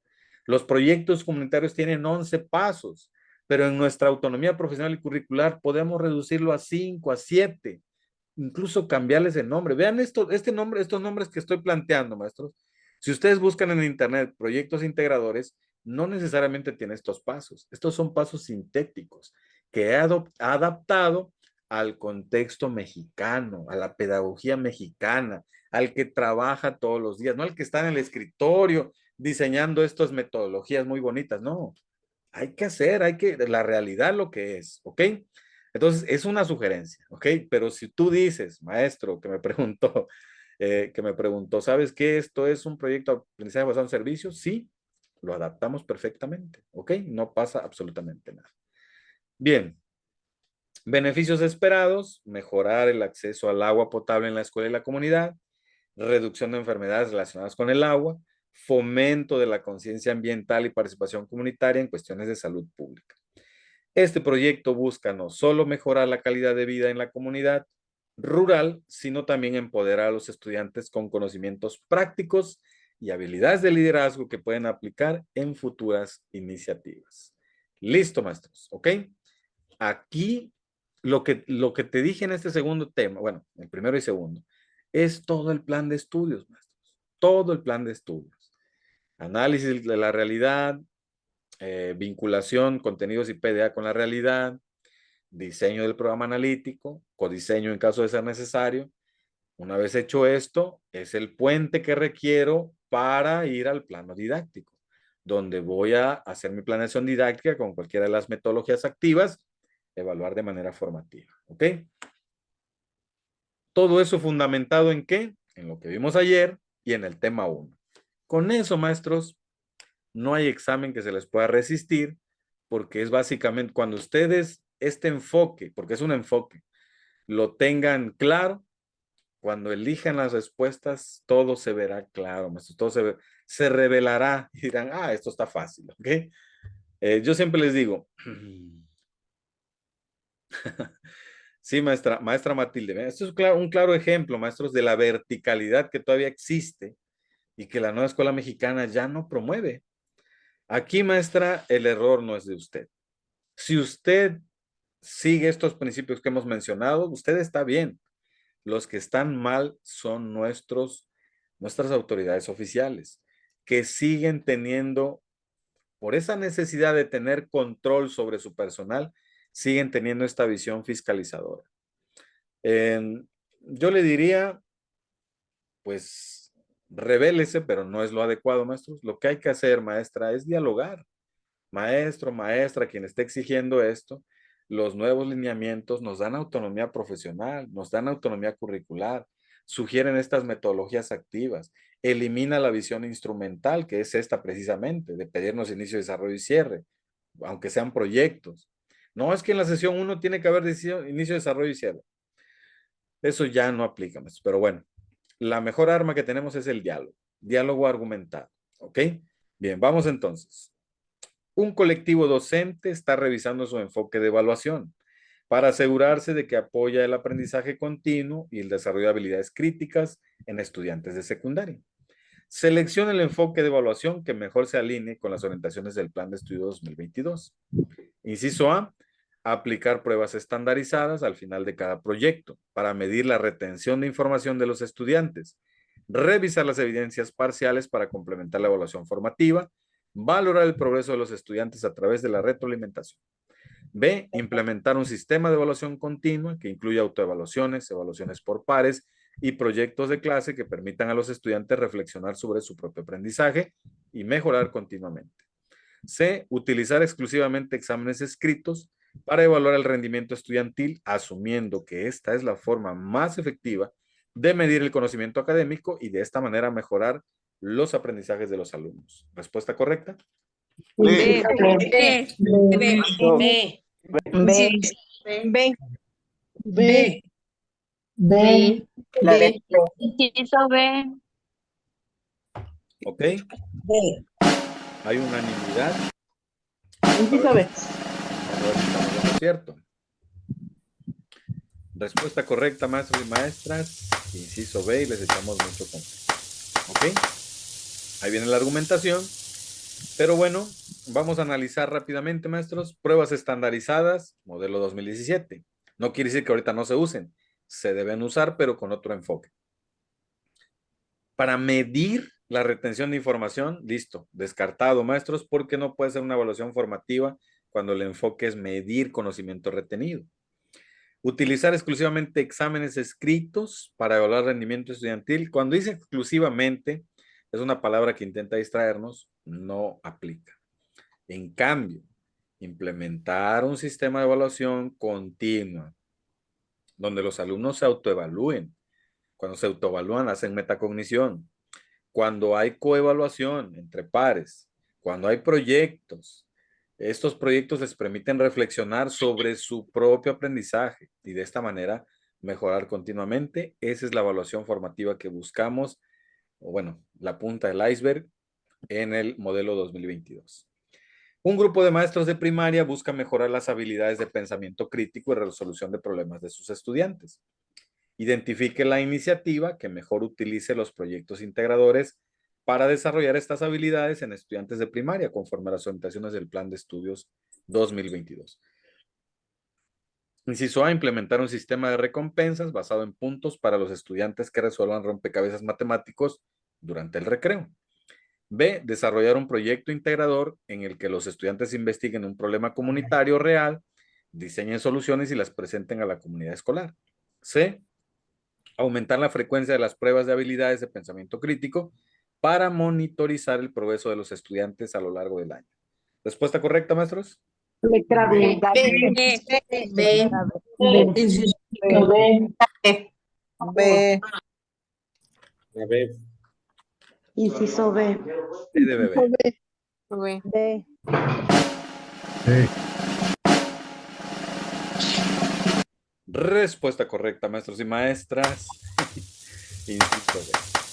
Los proyectos comunitarios tienen 11 pasos, pero en nuestra autonomía profesional y curricular podemos reducirlo a 5, a 7, incluso cambiarles el nombre. Vean estos nombres que estoy planteando, maestros. Si ustedes buscan en internet proyectos integradores, no necesariamente tiene estos pasos. Estos son pasos sintéticos que he adaptado al contexto mexicano, a la pedagogía mexicana, al que trabaja todos los días, no al que está en el escritorio diseñando estas metodologías muy bonitas. No, hay que la realidad lo que es, ¿ok? Entonces, es una sugerencia, ¿ok? Pero si tú dices, maestro, que me preguntó, ¿sabes qué? ¿Esto es un proyecto de aprendizaje basado en servicios? Sí, lo adaptamos perfectamente, ¿ok? No pasa absolutamente nada. Bien, beneficios esperados, mejorar el acceso al agua potable en la escuela y la comunidad, reducción de enfermedades relacionadas con el agua, fomento de la conciencia ambiental y participación comunitaria en cuestiones de salud pública. Este proyecto busca no solo mejorar la calidad de vida en la comunidad rural, sino también empoderar a los estudiantes con conocimientos prácticos y habilidades de liderazgo que pueden aplicar en futuras iniciativas. Listo, maestros, ¿ok? Aquí lo que te dije en este segundo tema, bueno, el primero y segundo, es todo el plan de estudios, maestros. Todo el plan de estudios. Análisis de la realidad, vinculación, contenidos y PDA con la realidad, diseño del programa analítico, codiseño en caso de ser necesario. Una vez hecho esto, es el puente que requiero para ir al plano didáctico, donde voy a hacer mi planeación didáctica con cualquiera de las metodologías activas, evaluar de manera formativa. ¿Ok? Todo eso fundamentado ¿en qué? En lo que vimos ayer y en el tema 1. Con eso, maestros, no hay examen que se les pueda resistir, porque es básicamente cuando ustedes este enfoque, porque es un enfoque, lo tengan claro, cuando elijan las respuestas, todo se verá claro, maestros, todo se revelará y dirán, ah, esto está fácil, ¿ok? Yo siempre les digo, sí, maestra Matilde, esto es un claro ejemplo, maestros, de la verticalidad que todavía existe y que la nueva escuela mexicana ya no promueve. Aquí, maestra, el error no es de usted. Si usted sigue estos principios que hemos mencionado, usted está bien. Los que están mal son nuestras autoridades oficiales, que siguen teniendo, por esa necesidad de tener control sobre su personal, siguen teniendo esta visión fiscalizadora. Yo le diría, pues, revélese, pero no es lo adecuado, maestros. Lo que hay que hacer, maestra, es dialogar. Maestro, maestra, quien esté exigiendo esto, los nuevos lineamientos nos dan autonomía profesional, nos dan autonomía curricular, sugieren estas metodologías activas, elimina la visión instrumental, que es esta precisamente, de pedirnos inicio, desarrollo y cierre, aunque sean proyectos. No es que en la sesión 1 tiene que haber inicio, desarrollo y cierre. Eso ya no aplica, maestros. Pero bueno, la mejor arma que tenemos es el diálogo argumentado. ¿Ok? Bien, vamos entonces. Un colectivo docente está revisando su enfoque de evaluación para asegurarse de que apoya el aprendizaje continuo y el desarrollo de habilidades críticas en estudiantes de secundaria. Selecciona el enfoque de evaluación que mejor se alinee con las orientaciones del Plan de Estudio 2022. Inciso A, aplicar pruebas estandarizadas al final de cada proyecto para medir la retención de información de los estudiantes, revisar las evidencias parciales para complementar la evaluación formativa, valorar el progreso de los estudiantes a través de la retroalimentación. B, implementar un sistema de evaluación continua que incluya autoevaluaciones, evaluaciones por pares y proyectos de clase que permitan a los estudiantes reflexionar sobre su propio aprendizaje y mejorar continuamente. C, utilizar exclusivamente exámenes escritos para evaluar el rendimiento estudiantil, asumiendo que esta es la forma más efectiva de medir el conocimiento académico y de esta manera mejorar los aprendizajes de los alumnos. ¿Respuesta correcta? B. B. B. B. B. B. B. La letra B. Inciso B. ¿Ok? B. Hay unanimidad. Inciso B. Vamos a ver si estamos en lo cierto. Respuesta correcta, maestros y maestras. Inciso B y les echamos mucho contexto. ¿Ok? Ahí viene la argumentación. Pero bueno, vamos a analizar rápidamente, maestros. Pruebas estandarizadas, modelo 2017. No quiere decir que ahorita no se usen. Se deben usar, pero con otro enfoque. Para medir la retención de información, listo, descartado, maestros, porque no puede ser una evaluación formativa cuando el enfoque es medir conocimiento retenido. Utilizar exclusivamente exámenes escritos para evaluar rendimiento estudiantil. Cuando dice exclusivamente, es una palabra que intenta distraernos, no aplica. En cambio, implementar un sistema de evaluación continua, donde los alumnos se autoevalúen. Cuando se autoevalúan, hacen metacognición. Cuando hay coevaluación entre pares, cuando hay proyectos, estos proyectos les permiten reflexionar sobre su propio aprendizaje y de esta manera mejorar continuamente. Esa es la evaluación formativa que buscamos, o bueno, la punta del iceberg en el modelo 2022. Un grupo de maestros de primaria busca mejorar las habilidades de pensamiento crítico y resolución de problemas de sus estudiantes. Identifique la iniciativa que mejor utilice los proyectos integradores para desarrollar estas habilidades en estudiantes de primaria conforme a las orientaciones del Plan de Estudios 2022. Inciso A, implementar un sistema de recompensas basado en puntos para los estudiantes que resuelvan rompecabezas matemáticos durante el recreo. B, desarrollar un proyecto integrador en el que los estudiantes investiguen un problema comunitario real, diseñen soluciones y las presenten a la comunidad escolar. C, aumentar la frecuencia de las pruebas de habilidades de pensamiento crítico para monitorizar el progreso de los estudiantes a lo largo del año. ¿Respuesta correcta, maestros? Letra B. B. B. Inciso B. B. A ver, Inciso B. B de bebé. B. Respuesta correcta, maestros y maestras. Inciso B.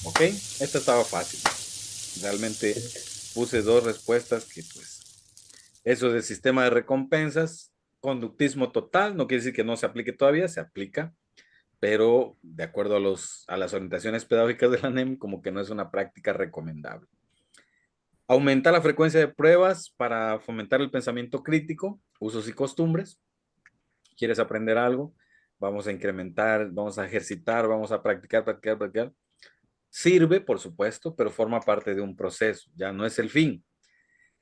¿Ok? Esta estaba fácil. Realmente puse dos respuestas que pues eso del sistema de recompensas, conductismo total, no quiere decir que no se aplique todavía, se aplica, pero de acuerdo a las orientaciones pedagógicas de la NEM, como que no es una práctica recomendable. Aumentar la frecuencia de pruebas para fomentar el pensamiento crítico, usos y costumbres. ¿Quieres aprender algo? Vamos a incrementar, vamos a ejercitar, vamos a practicar. Sirve, por supuesto, pero forma parte de un proceso, ya no es el fin.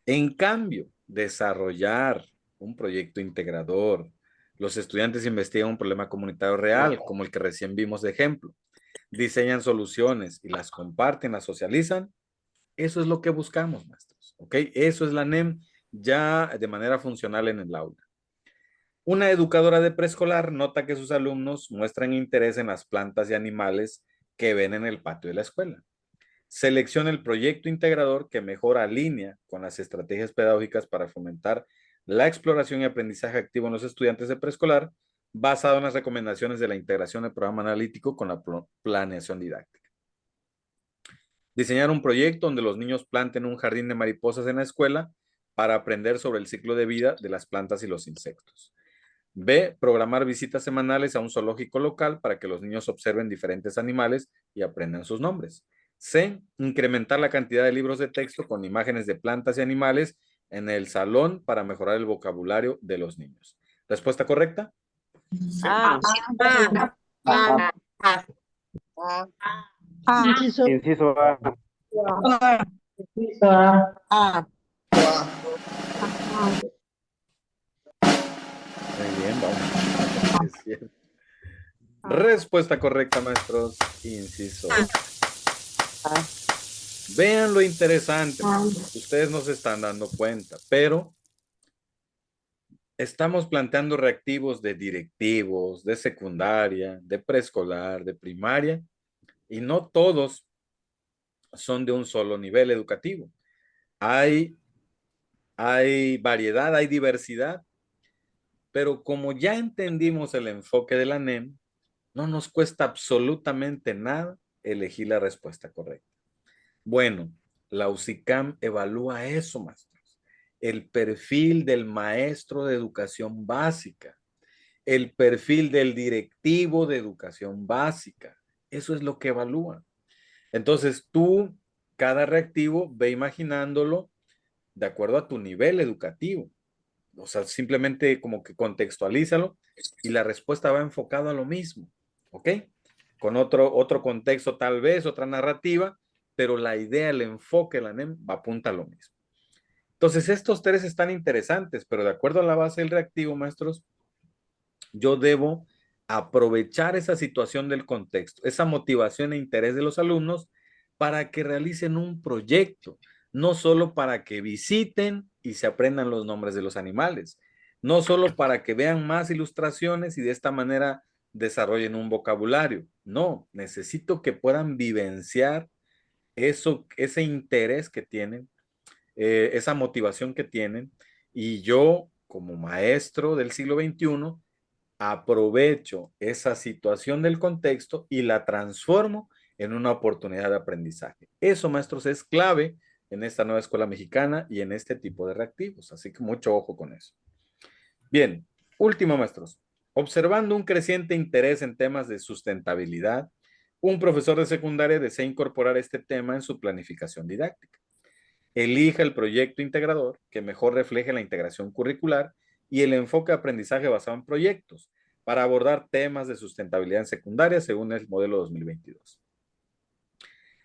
En cambio, desarrollar un proyecto integrador, los estudiantes investigan un problema comunitario real, como el que recién vimos de ejemplo, diseñan soluciones y las comparten, las socializan. Eso es lo que buscamos, maestros, ¿ok? Eso es la NEM ya de manera funcional en el aula. Una educadora de preescolar nota que sus alumnos muestran interés en las plantas y animales que ven en el patio de la escuela. Selecciona el proyecto integrador que mejor alinea con las estrategias pedagógicas para fomentar la exploración y aprendizaje activo en los estudiantes de preescolar, basado en las recomendaciones de la integración del programa analítico con la planeación didáctica. Diseñar un proyecto donde los niños planten un jardín de mariposas en la escuela para aprender sobre el ciclo de vida de las plantas y los insectos. B, programar visitas semanales a un zoológico local para que los niños observen diferentes animales y aprendan sus nombres. C, incrementar la cantidad de libros de texto con imágenes de plantas y animales en el salón para mejorar el vocabulario de los niños. ¿Respuesta correcta? A. Inciso Inciso A. A. A. Muy bien, vamos. Es cierto. Respuesta correcta, maestros. Inciso. Vean lo interesante. Ustedes no se están dando cuenta, pero estamos planteando reactivos de directivos, de secundaria, de preescolar, de primaria, y no todos son de un solo nivel educativo. Hay variedad, hay diversidad, pero como ya entendimos el enfoque de la NEM, no nos cuesta absolutamente nada elegir la respuesta correcta. Bueno, la UCICAM evalúa eso, maestros. El perfil del maestro de educación básica, el perfil del directivo de educación básica. Eso es lo que evalúa. Entonces tú, cada reactivo, ve imaginándolo de acuerdo a tu nivel educativo. O sea, simplemente como que contextualízalo y la respuesta va enfocada a lo mismo. ¿Ok? Con otro contexto tal vez, otra narrativa, pero la idea, el enfoque, la NEM apunta a lo mismo. Entonces, estos tres están interesantes, pero de acuerdo a la base del reactivo, maestros, yo debo aprovechar esa situación del contexto, esa motivación e interés de los alumnos para que realicen un proyecto, no solo para que visiten y se aprendan los nombres de los animales, no solo para que vean más ilustraciones y de esta manera desarrollen un vocabulario. No, necesito que puedan vivenciar eso, ese interés que tienen, esa motivación que tienen, y yo, como maestro del siglo XXI, aprovecho esa situación del contexto y la transformo en una oportunidad de aprendizaje. Eso, maestros, es clave en esta nueva escuela mexicana y en este tipo de reactivos. Así que mucho ojo con eso. Bien, último, maestros. Observando un creciente interés en temas de sustentabilidad, un profesor de secundaria desea incorporar este tema en su planificación didáctica. Elija el proyecto integrador que mejor refleje la integración curricular y el enfoque de aprendizaje basado en proyectos para abordar temas de sustentabilidad en secundaria según el modelo 2022.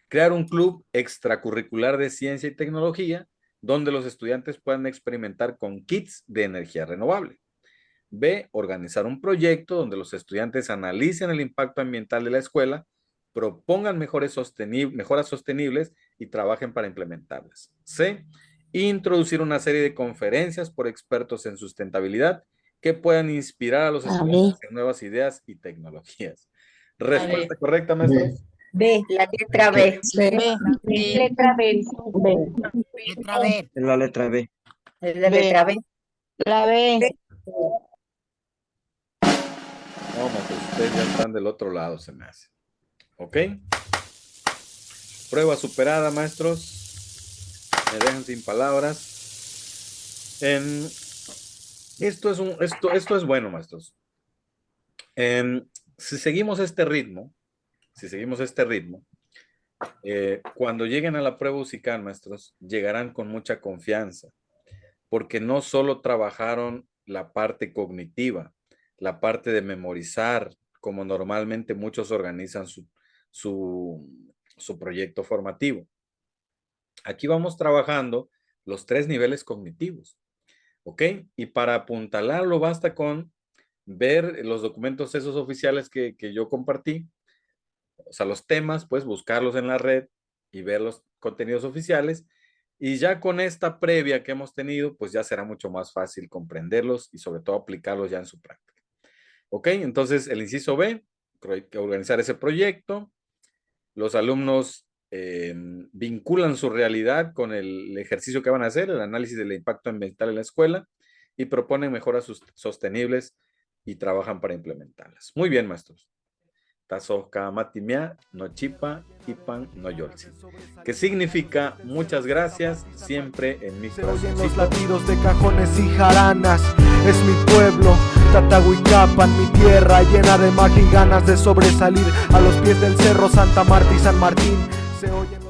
Crear un club extracurricular de ciencia y tecnología donde los estudiantes puedan experimentar con kits de energía renovable. B, organizar un proyecto donde los estudiantes analicen el impacto ambiental de la escuela, propongan mejoras sostenibles y trabajen para implementarlas. C, introducir una serie de conferencias por expertos en sustentabilidad que puedan inspirar a los estudiantes en nuevas ideas y tecnologías. ¿Respuesta correcta, maestros? B. La letra B. Letra B. Letra B. Es la letra B. Es la letra B. La B. No, maestros, ustedes ya están del otro lado, se me hace. ¿Ok? Prueba superada, maestros. Me dejan sin palabras. Esto es bueno, maestros. Si seguimos este ritmo, cuando lleguen a la prueba USICAM, maestros, llegarán con mucha confianza, porque no solo trabajaron la parte cognitiva, la parte de memorizar, como normalmente muchos organizan su proyecto formativo. Aquí vamos trabajando los 3 niveles cognitivos, ¿ok? Y para apuntalarlo basta con ver los documentos esos oficiales que yo compartí, o sea, los temas, pues buscarlos en la red y ver los contenidos oficiales, y ya con esta previa que hemos tenido, pues ya será mucho más fácil comprenderlos y sobre todo aplicarlos ya en su práctica. ¿Ok? Entonces, el inciso B, organizar ese proyecto. Los alumnos vinculan su realidad con el ejercicio que van a hacer, el análisis del impacto ambiental en la escuela, y proponen mejoras sostenibles y trabajan para implementarlas. Muy bien, maestros. Tazoka matimia, no chipa, ipan, no yolsi. Que significa muchas gracias, siempre en mis corazones. Se oyen los latidos de cajones y jaranas. Es mi pueblo, Tatahuicapan, mi tierra llena de magia y ganas de sobresalir. A los pies del cerro Santa Marta y San Martín se oyen